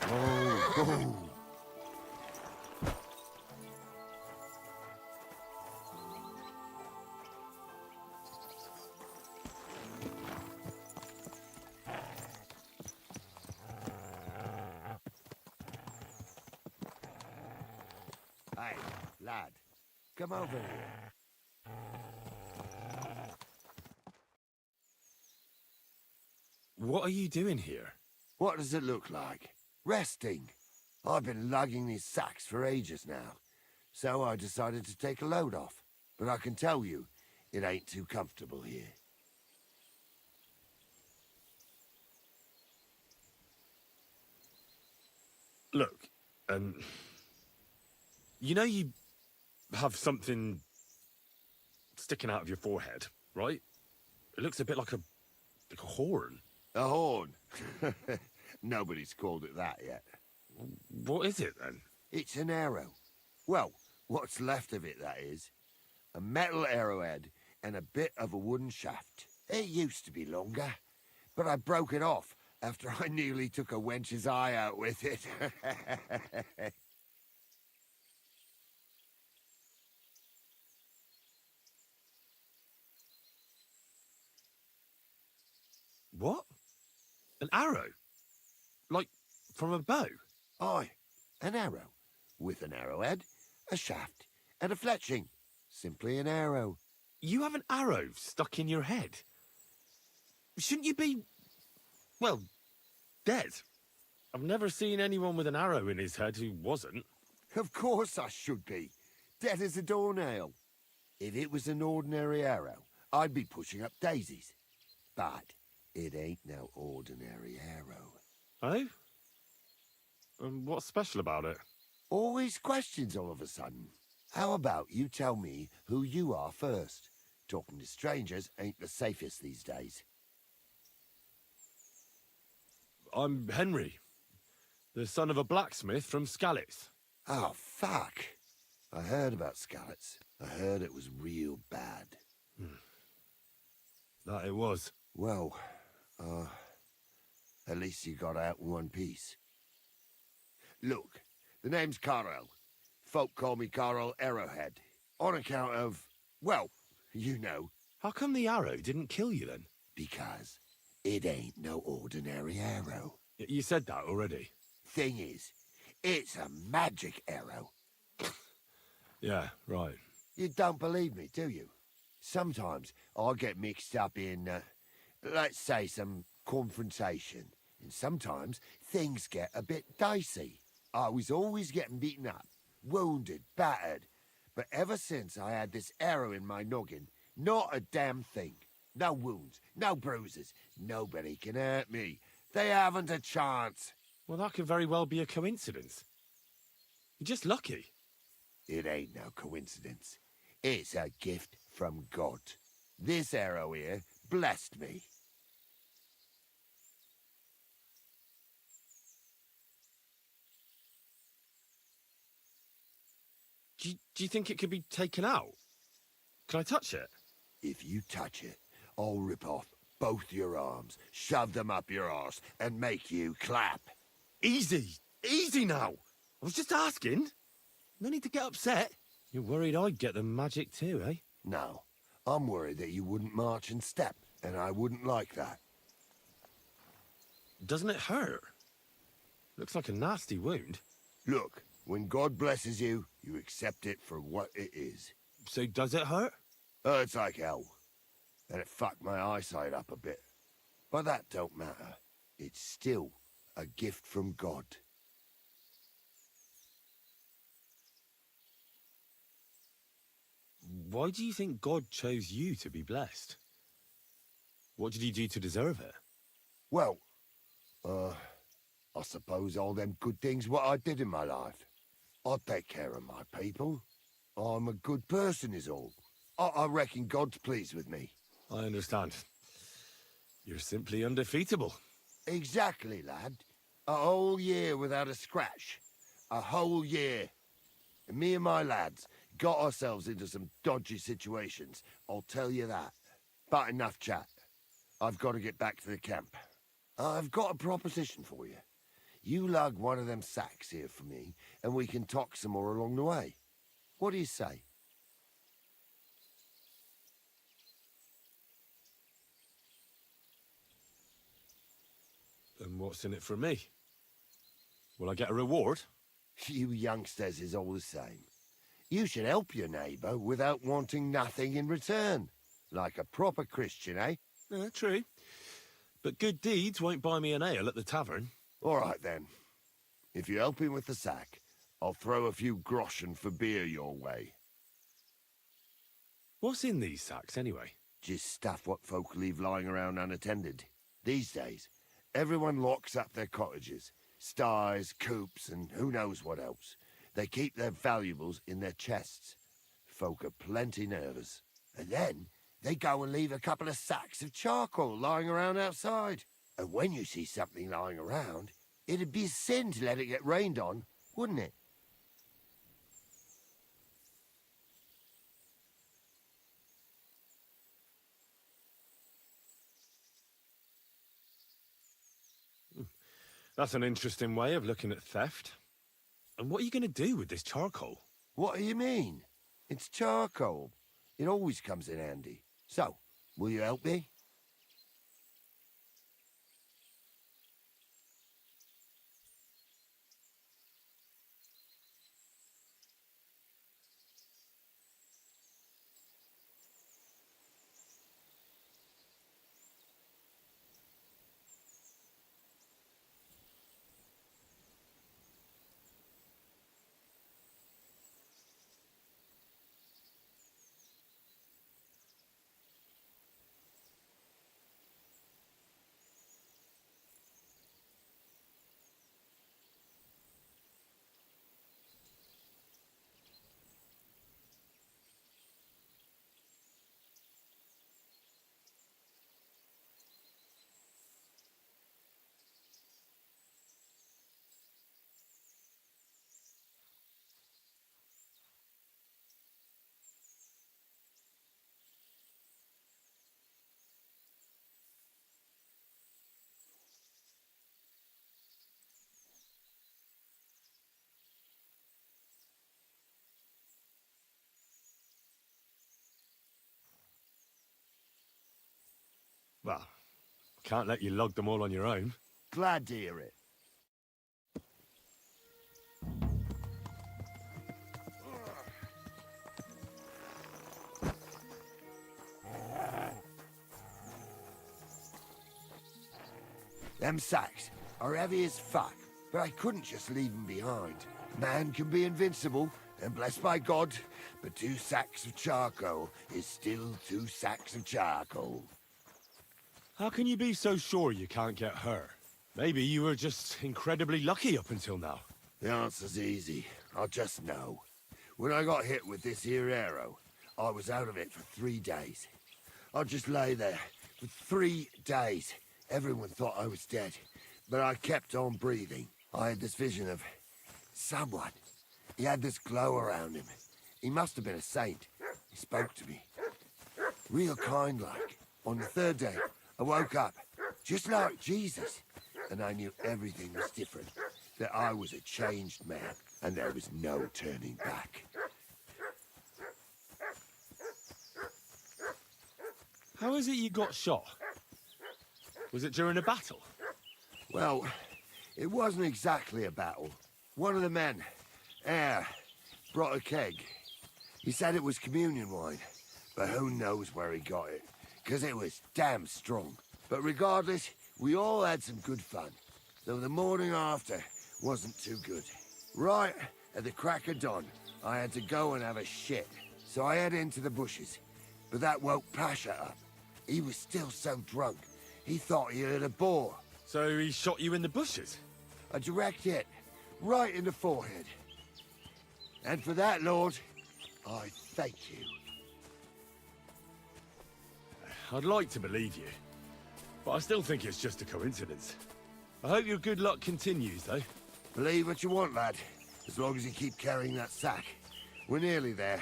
Oh. Hey, lad, come over here. What are you doing here? What does it look like? Resting. I've been lugging these sacks for ages now, so I decided to take a load off. But I can tell you, it ain't too comfortable here. Look, you know you have something sticking out of your forehead, right? It looks a bit like a horn. A horn? Nobody's called it that yet. What is it, then? It's an arrow. Well, what's left of it, that is. A metal arrowhead and a bit of a wooden shaft. It used to be longer, but I broke it off after I nearly took a wench's eye out with it. What? An arrow? Like, from a bow? Aye, an arrow. With an arrowhead, a shaft, and a fletching. Simply an arrow. You have an arrow stuck in your head? Shouldn't you be, well, dead? I've never seen anyone with an arrow in his head who wasn't. Of course I should be. Dead as a doornail. If it was an ordinary arrow, I'd be pushing up daisies. But it ain't no ordinary arrow. Oh? And what's special about it? Always questions all of a sudden. How about you tell me who you are first? Talking to strangers ain't the safest these days. I'm Henry, the son of a blacksmith from Skalitz. Oh, fuck. I heard about Skalitz. I heard it was real bad. That it was. Well, at least you got out in one piece. Look, the name's Carl. Folk call me Carl Arrowhead. On account of, well, you know. How come the arrow didn't kill you then? Because it ain't no ordinary arrow. You said that already. Thing is, it's a magic arrow. Yeah, right. You don't believe me, do you? Sometimes I get mixed up in, let's say, some confrontation. And sometimes things get a bit dicey. I was always getting beaten up, wounded, battered. But ever since I had this arrow in my noggin, not a damn thing. No wounds, no bruises. Nobody can hurt me. They haven't a chance. Well, that could very well be a coincidence. You're just lucky. It ain't no coincidence. It's a gift from God. This arrow here blessed me. Do you think it could be taken out? Can I touch it? If you touch it, I'll rip off both your arms, shove them up your arse, and make you clap. Easy! Easy now! I was just asking. No need to get upset. You're worried I'd get the magic too, eh? No, I'm worried that you wouldn't march and step, and I wouldn't like that. Doesn't it hurt? Looks like a nasty wound. Look, when God blesses you, you accept it for what it is. So does it hurt? Hurts like hell. And it fucked my eyesight up a bit. But that don't matter. It's still a gift from God. Why do you think God chose you to be blessed? What did you do to deserve it? Well, I suppose all them good things what I did in my life. I take care of my people. I'm a good person is all. I reckon God's pleased with me. I understand. You're simply undefeatable. Exactly, lad. A whole year without a scratch. A whole year. And me and my lads got ourselves into some dodgy situations, I'll tell you that. But enough chat. I've got to get back to the camp. I've got a proposition for you. You lug one of them sacks here for me, and we can talk some more along the way. What do you say? And what's in it for me? Will I get a reward? You youngsters is all the same. You should help your neighbour without wanting nothing in return. Like a proper Christian, eh? True. But good deeds won't buy me an ale at the tavern. All right, then. If you help him with the sack, I'll throw a few groschen for beer your way. What's in these sacks, anyway? Just stuff what folk leave lying around unattended. These days, everyone locks up their cottages. Sties, coops, and who knows what else. They keep their valuables in their chests. Folk are plenty nervous. And then they go and leave a couple of sacks of charcoal lying around outside. And when you see something lying around, it'd be a sin to let it get rained on, wouldn't it? That's an interesting way of looking at theft. And what are you going to do with this charcoal? What do you mean? It's charcoal. It always comes in handy. So, will you help me? Well, I can't let you lug them all on your own. Glad to hear it. Them sacks are heavy as fuck, but I couldn't just leave them behind. Man can be invincible, and blessed by God, but 2 sacks of charcoal is still 2 sacks of charcoal. How can you be so sure you can't get hurt? Maybe you were just incredibly lucky up until now. The answer's easy. I just know. When I got hit with this here arrow, I was out of it for 3 days. I just lay there for 3 days. Everyone thought I was dead, but I kept on breathing. I had this vision of someone. He had this glow around him. He must have been a saint. He spoke to me. Real kind like. On the 3rd day, I woke up, just like Jesus. And I knew everything was different. That I was a changed man, and there was no turning back. How is it you got shot? Was it during a battle? Well, it wasn't exactly a battle. One of the men, Air, brought a keg. He said it was communion wine, but who knows where he got it, because it was damn strong. But regardless, we all had some good fun, though the morning after wasn't too good. Right at the crack of dawn, I had to go and have a shit, so I head into the bushes, but that woke Pasha up. He was still so drunk, he thought he heard a boar. So he shot you in the bushes? A direct hit, right in the forehead. And for that, Lord, I thank you. I'd like to believe you, but I still think it's just a coincidence. I hope your good luck continues, though. Believe what you want, lad, as long as you keep carrying that sack. We're nearly there.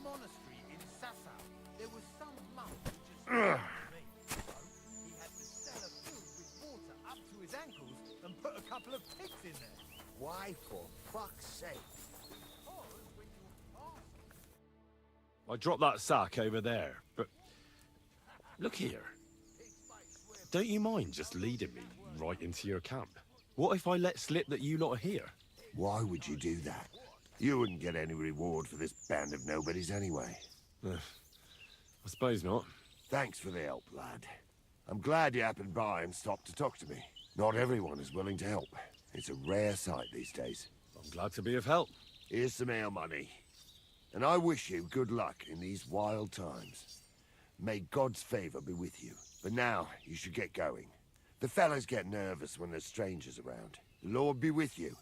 Monastery in Psyop, there was some monk who just he had the cellar filled with water up to his ankles and put a couple of pigs in there. Why, for fuck's sake? I dropped that sack over there, but... Look here. Don't you mind just leading me right into your camp? What if I let slip that you lot are here? Why would you do that? You wouldn't get any reward for this band of nobodies anyway. I suppose not. Thanks for the help, lad. I'm glad you happened by and stopped to talk to me. Not everyone is willing to help. It's a rare sight these days. I'm glad to be of help. Here's some ale money. And I wish you good luck in these wild times. May God's favor be with you. But now, you should get going. The fellas get nervous when there's strangers around. The Lord be with you.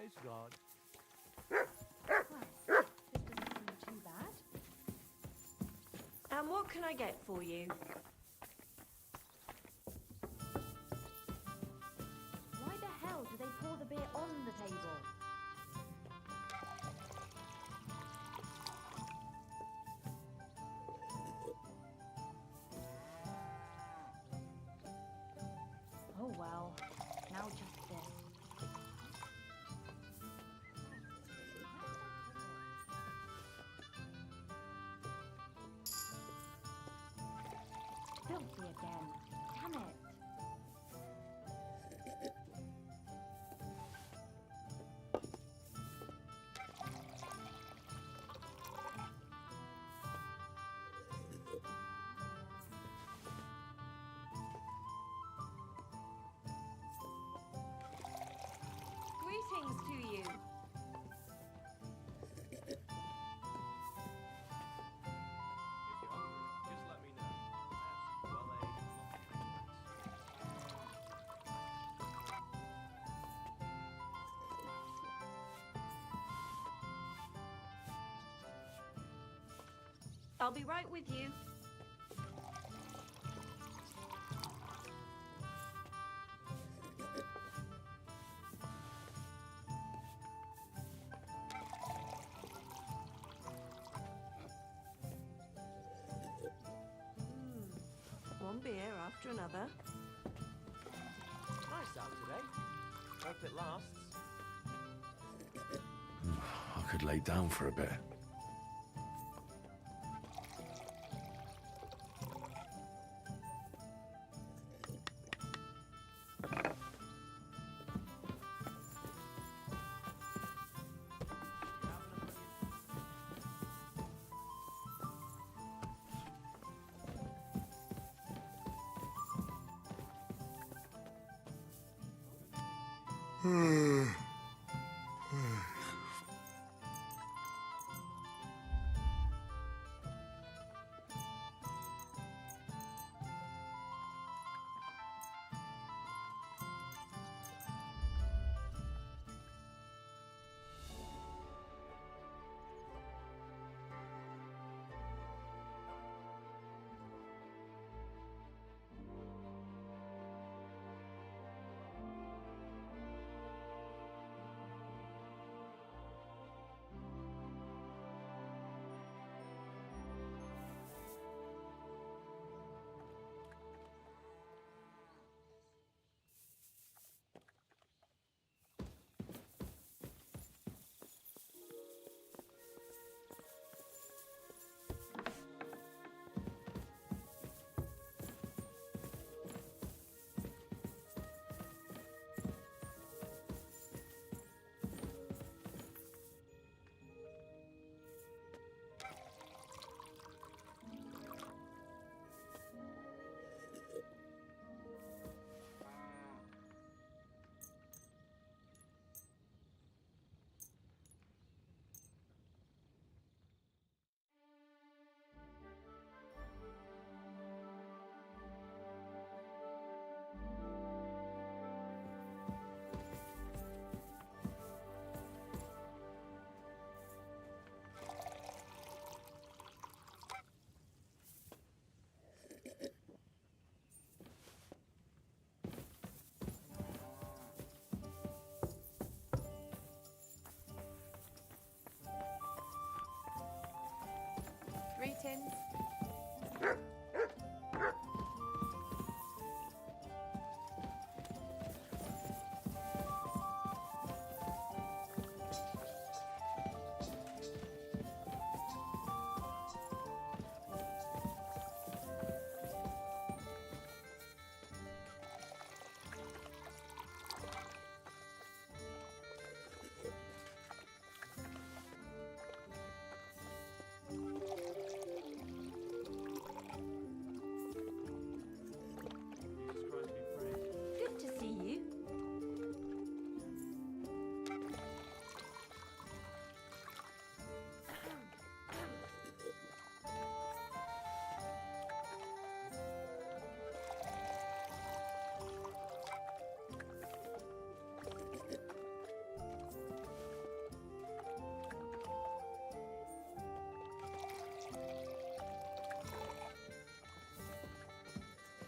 Praise God. Well, this doesn't seem too bad. And what can I get for you? Why the hell do they pour the beer on the table? Oh well, now just this. Filthy again. Damn it. Greetings to you. I'll be right with you. One beer after another. Nice out today. Hope it lasts. I could lay down for a bit.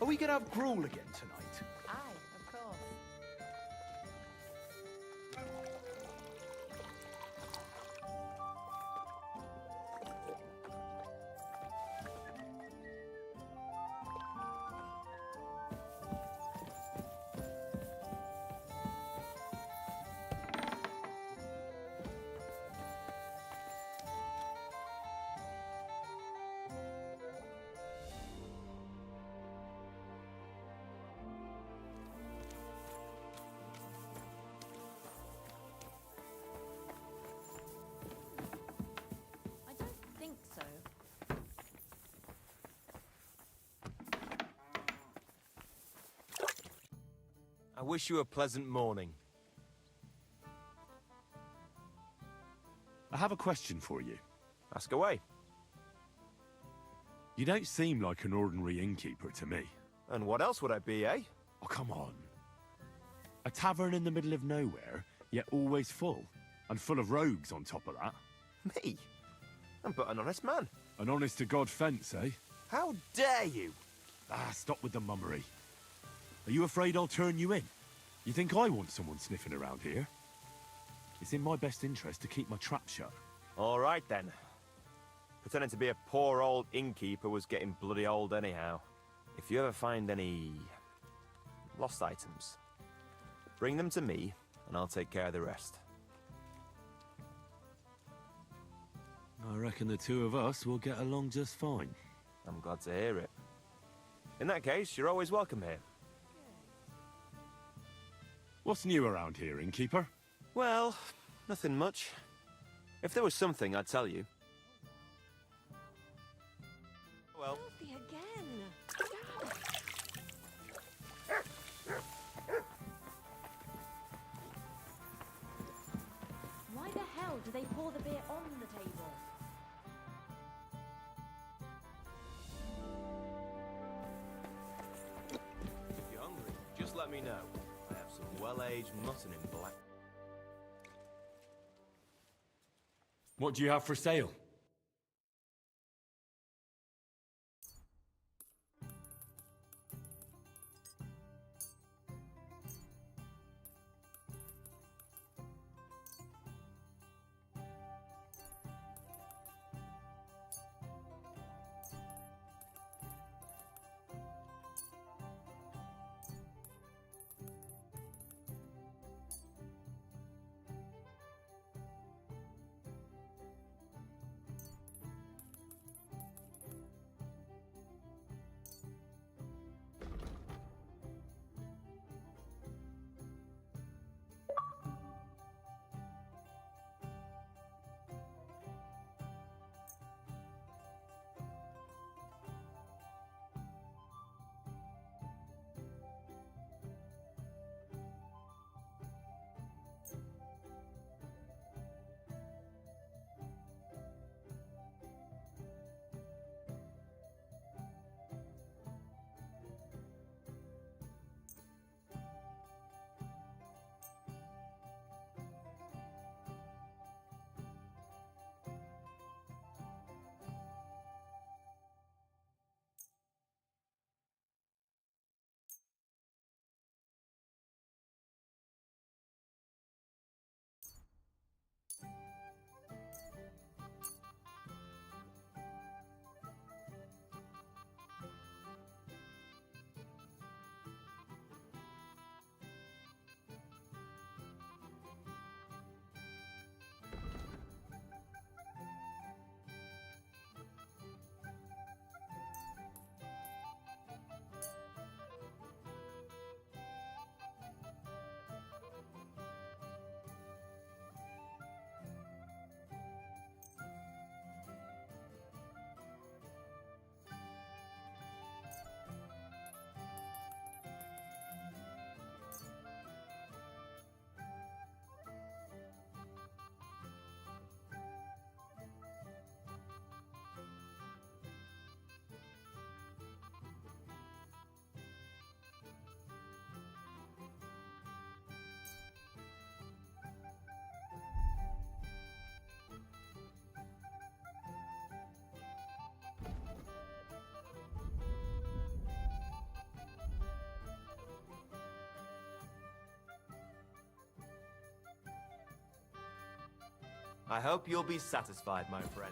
Are we gonna have gruel again tonight? Aye, of course. I don't think so. I wish you a pleasant morning. I have a question for you. Ask away. You don't seem like an ordinary innkeeper to me. And what else would I be, eh? Oh, come on. A tavern in the middle of nowhere, yet always full. And full of rogues on top of that. Me? I'm but an honest man. An honest-to-God fence, eh? How dare you? Ah, stop with the mummery. Are you afraid I'll turn you in? You think I want someone sniffing around here? It's in my best interest to keep my trap shut. All right, then. Pretending to be a poor old innkeeper was getting bloody old anyhow. If you ever find any lost items, bring them to me, and I'll take care of the rest. I reckon the two of us will get along just fine. I'm glad to hear it. In that case, you're always welcome here. What's new around here, innkeeper? Well, nothing much. If there was something, I'd tell you. Well. Filthy again. Why the hell do they pour the beer on the table? If you're hungry, just let me know. I have some well-aged mutton in black. What do you have for sale? I hope you'll be satisfied, my friend.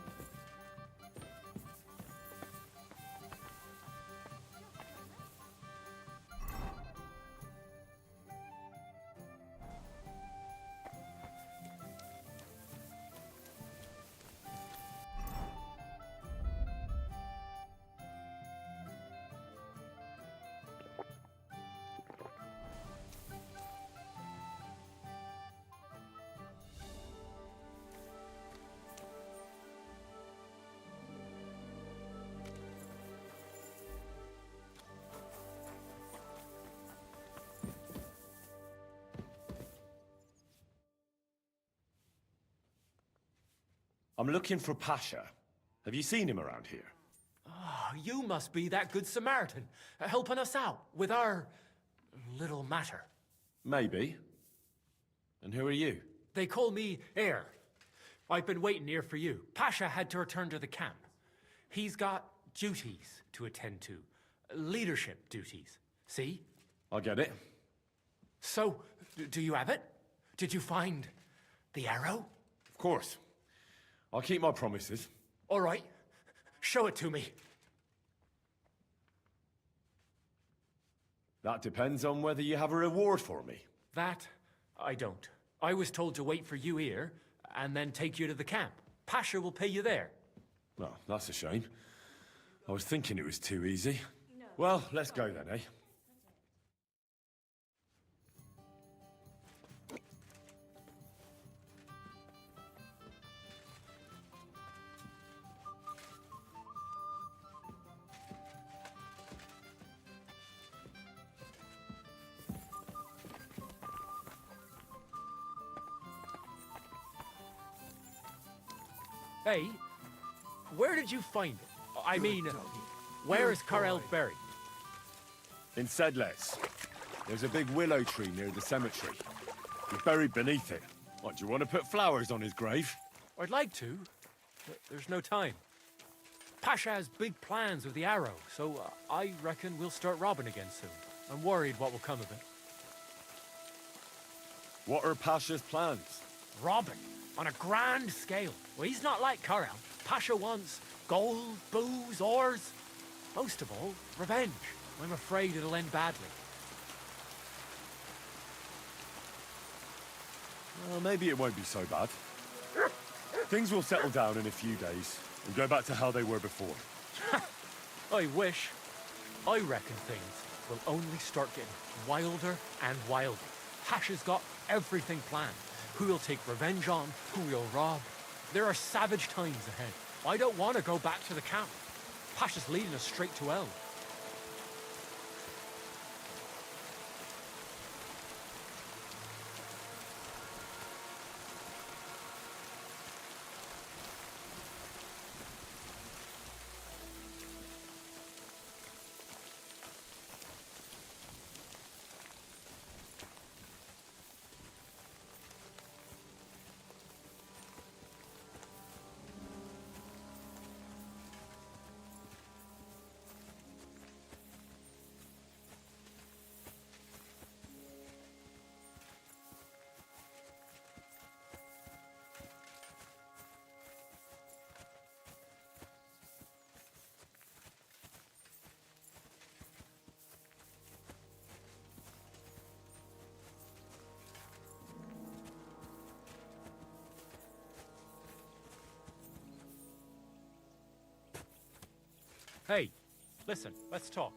I'm looking for Pasha. Have you seen him around here? Oh, you must be that good Samaritan, helping us out with our little matter. Maybe. And who are you? They call me Heir. I've been waiting here for you. Pasha had to return to the camp. He's got duties to attend to. Leadership duties. See? I get it. So, do you have it? Did you find the arrow? Of course. I'll keep my promises. All right. Show it to me. That depends on whether you have a reward for me. That, I don't. I was told to wait for you here, and then take you to the camp. Pasha will pay you there. Well, that's a shame. I was thinking it was too easy. Well, let's go then, eh? Hey, where did you find it? I mean, where is Karel buried? In Sedles. There's a big willow tree near the cemetery. He's buried beneath it. What, do you want to put flowers on his grave? I'd like to, but there's no time. Pasha has big plans with the arrow, so I reckon we'll start robbing again soon. I'm worried what will come of it. What are Pasha's plans? Robbing, on a grand scale. Well, he's not like Karel. Pasha wants gold, booze, ores. Most of all, revenge. I'm afraid it'll end badly. Well, maybe it won't be so bad. Things will settle down in a few days and go back to how they were before. I wish. I reckon things will only start getting wilder and wilder. Pasha's got everything planned. Who he'll take revenge on, who he'll rob. There are savage times ahead. I don't want to go back to the camp. Pasha's leading us straight to El. Hey, listen, let's talk.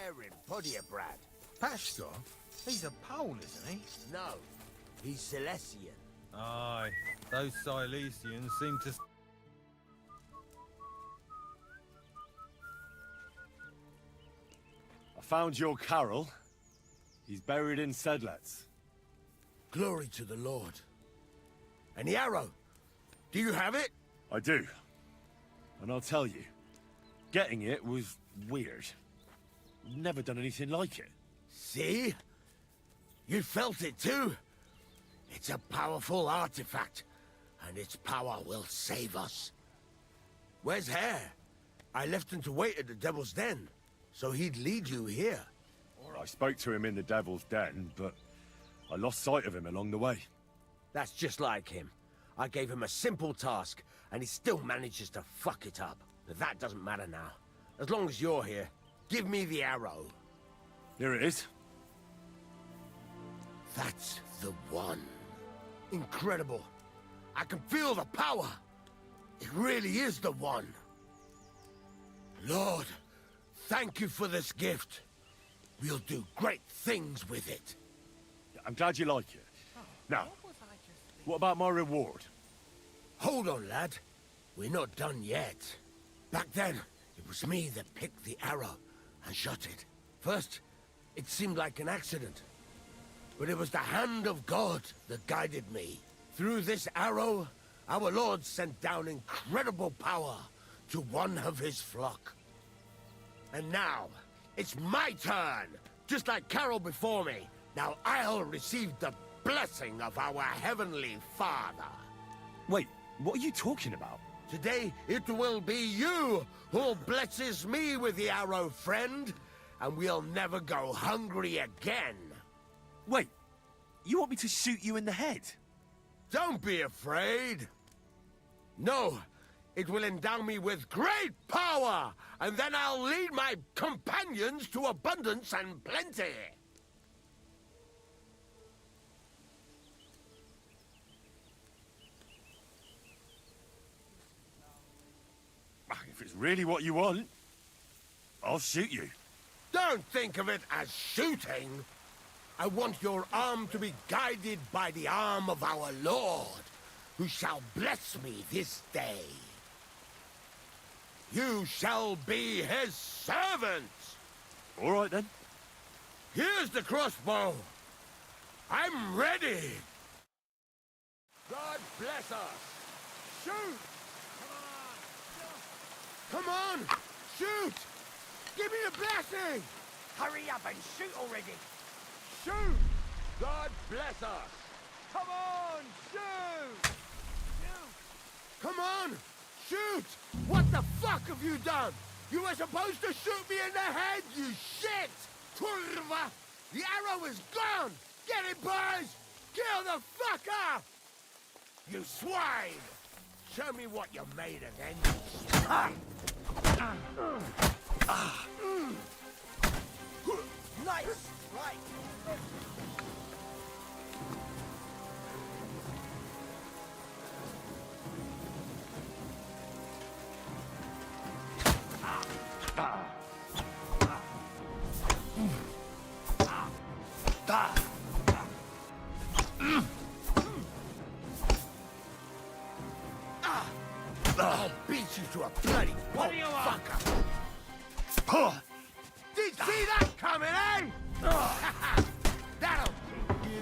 daring, putty Brad. Pashkar? He's a Pole, isn't he? No, he's Silesian. Aye, those Silesians seem to... I found your Carol. He's buried in Sedlets. Glory to the Lord. And the arrow? Do you have it? I do. And I'll tell you, getting it was weird. Never done anything like it. See? You felt it too? It's a powerful artifact, and its power will save us. Where's Hare? I left him to wait at the Devil's Den, so he'd lead you here. I spoke to him in the Devil's Den, but I lost sight of him along the way. That's just like him. I gave him a simple task, and he still manages to fuck it up. But that doesn't matter now. As long as you're here, give me the arrow. Here it is. That's the one. Incredible. I can feel the power. It really is the one. Lord, thank you for this gift. We'll do great things with it. I'm glad you like it. Now, what about my reward? Hold on, lad. We're not done yet. Back then, it was me that picked the arrow and shot it. First, it seemed like an accident. But it was the hand of God that guided me. Through this arrow, our Lord sent down incredible power to one of his flock. And now, it's my turn! Just like Carol before me, now I'll receive the blessing of our Heavenly Father. Wait, what are you talking about? Today, it will be you who blesses me with the arrow, friend. And we'll never go hungry again. Wait, you want me to shoot you in the head? Don't be afraid. No, it will endow me with great power, and then I'll lead my companions to abundance and plenty. If it's really what you want, I'll shoot you. Don't think of it as shooting. I want your arm to be guided by the arm of our Lord, who shall bless me this day. You shall be his servant. All right, then. Here's the crossbow. I'm ready. God bless us. Shoot! Come on! Shoot! Give me a blessing! Hurry up and shoot already! Shoot! God bless us! Come on! Shoot! Come on! Shoot! What the fuck have you done? You were supposed to shoot me in the head, you shit! Kurva! The arrow is gone! Get it, boys! Kill the fucker! You swine! Show me what you're made of, then, you swine! Nice strike! I'll beat you to a bloody pulp fucker! Did you see that coming, eh? That'll keep you.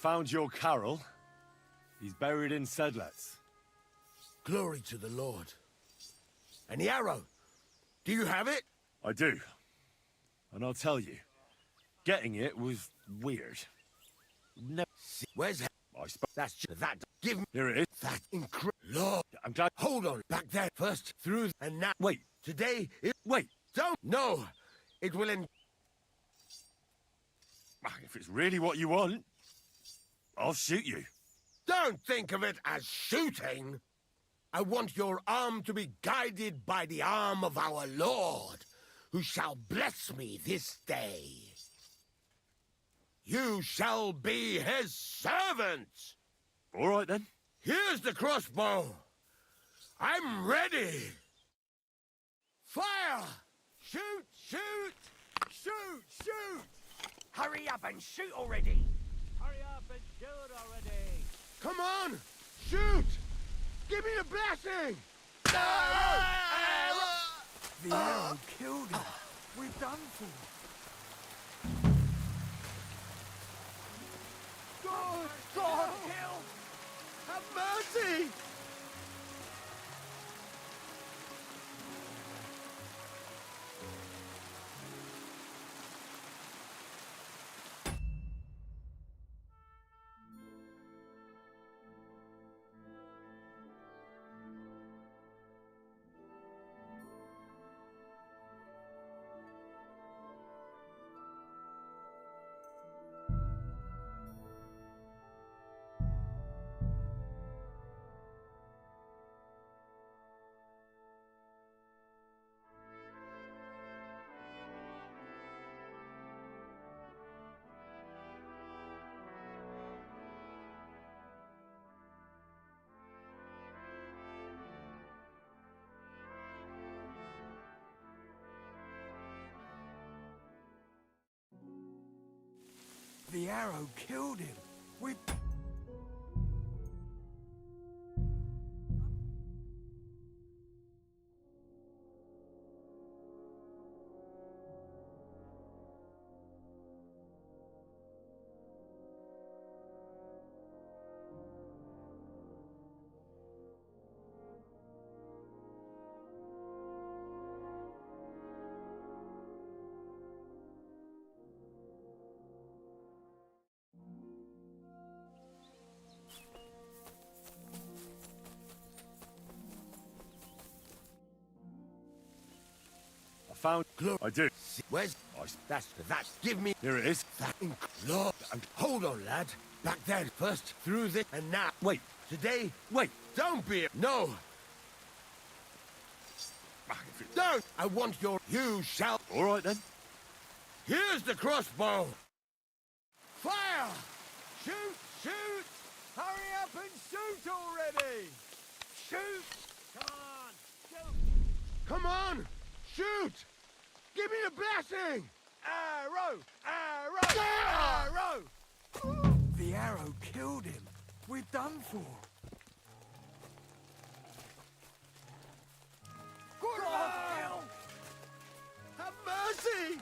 Found your Carol. He's buried in Sedlets. Glory to the Lord. And the arrow? Do you have it? I do. And I'll tell you, getting it was weird. No, Where's... I suppose That's just that. Give me... here it is. That incredible... Lord, I'm glad. hold on. Back there. First, through... And now... Wait, Today, it... wait. Don't... No. It will end... If it's really what you want, I'll shoot you. Don't think of it as shooting. I want your arm to be guided by the arm of our Lord, who shall bless me this day. You shall be his servant. All right, then. Here's the crossbow. I'm ready. Fire! Shoot, shoot, shoot, shoot! Hurry up and shoot already! Hurry up and shoot already! Come on! Shoot! Give me a blessing! The arrow killed him. We're done for. God! God! Have mercy! The arrow killed him. We're... Found. I do. Where's... That's... Give me... Here it is. That Lord... Hold on, lad. Back then. First, through this, and now... Wait. Today... Wait. Don't be... No! Don't! I want your... You shall... All right, then. Here's the crossbow! Fire! Shoot! Shoot! Hurry up and shoot already! Shoot! Come on! Shoot! Come on! Shoot! Give me a blessing! Arrow! Arrow! Arrow! The arrow killed him. We're done for. Good God! Have mercy!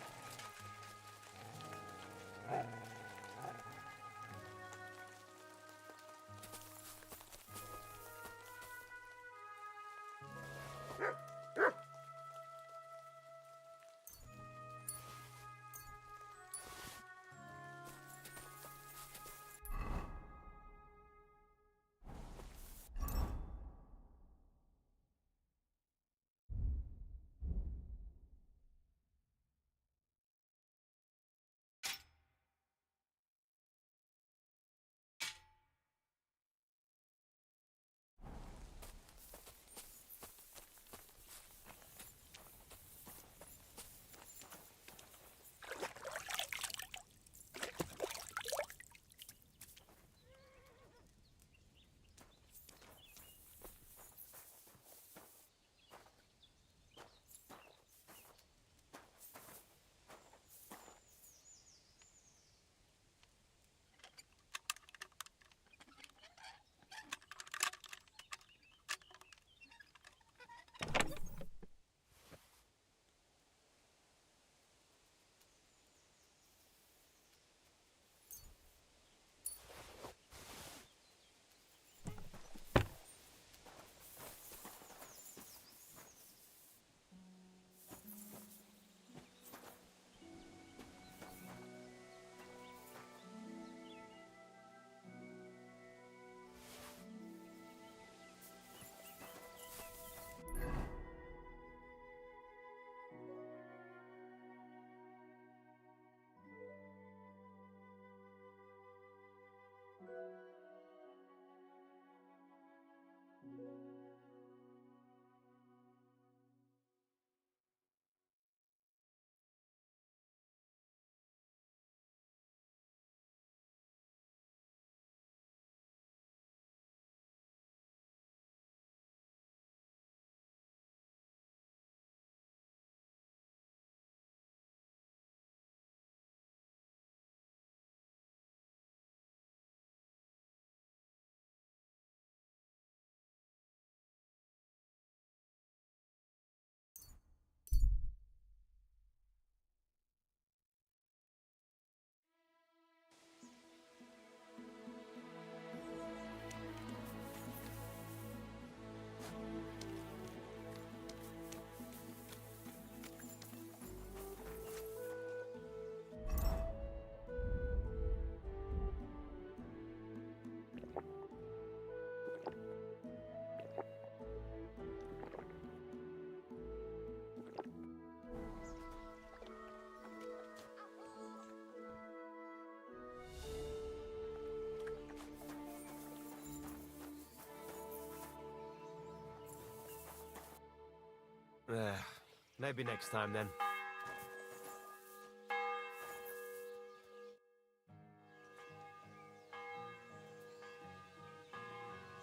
Maybe next time then.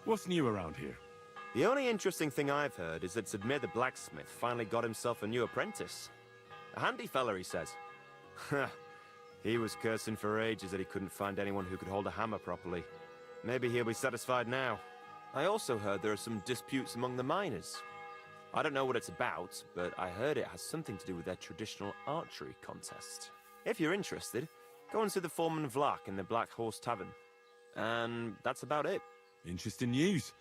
What's new around here? The only interesting thing I've heard is that Zadmir the blacksmith finally got himself a new apprentice. A handy fella, he says. He was cursing for ages that he couldn't find anyone who could hold a hammer properly. Maybe he'll be satisfied now. I also heard there are some disputes among the miners. I don't know what it's about, but I heard it has something to do with their traditional archery contest. If you're interested, go and see the foreman Vlak in the Black Horse Tavern. And that's about it. Interesting news.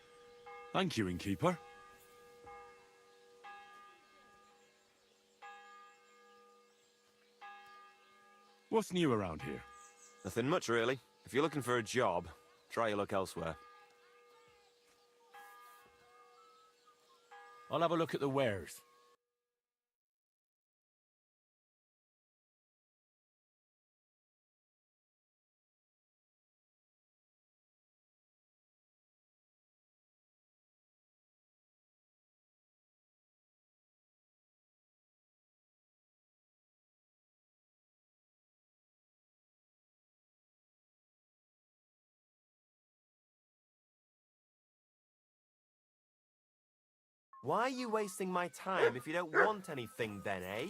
Thank you, innkeeper. What's new around here? Nothing much, really. If you're looking for a job, try your luck elsewhere. I'll have a look at the wares. Why are you wasting my time if you don't want anything then, eh?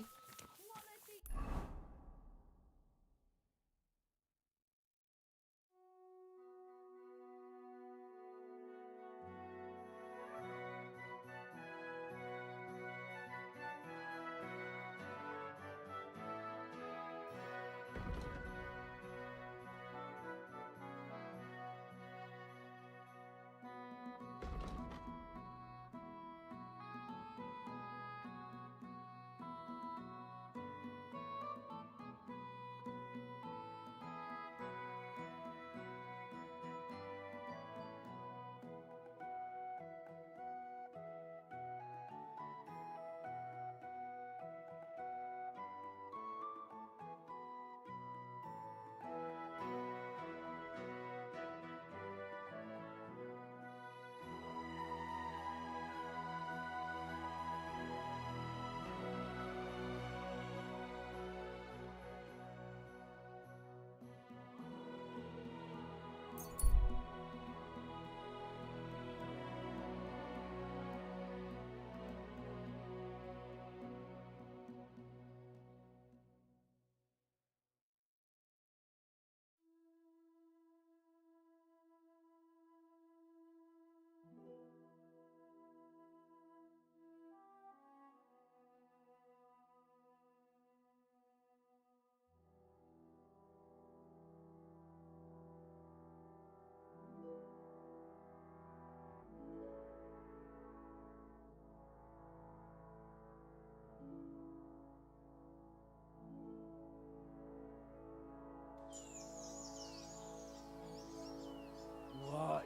What?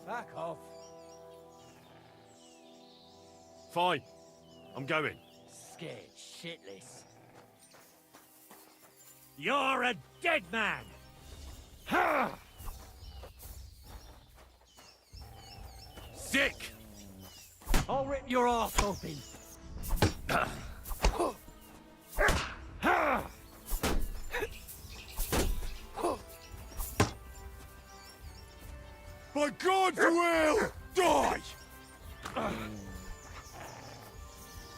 Fuck off. Fine. I'm going. Scared shitless. You're a dead man! Sick! I'll rip your ass open. By God's will, die!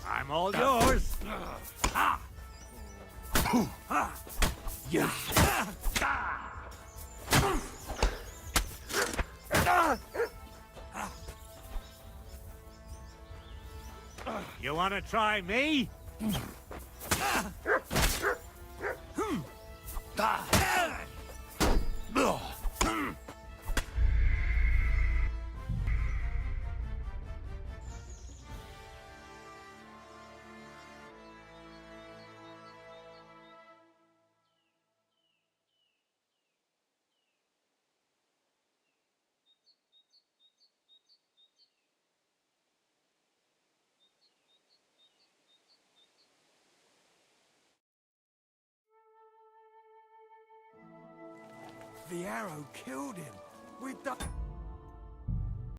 I'm all yours! Yeah. You wanna try me? The arrow killed him. We've done...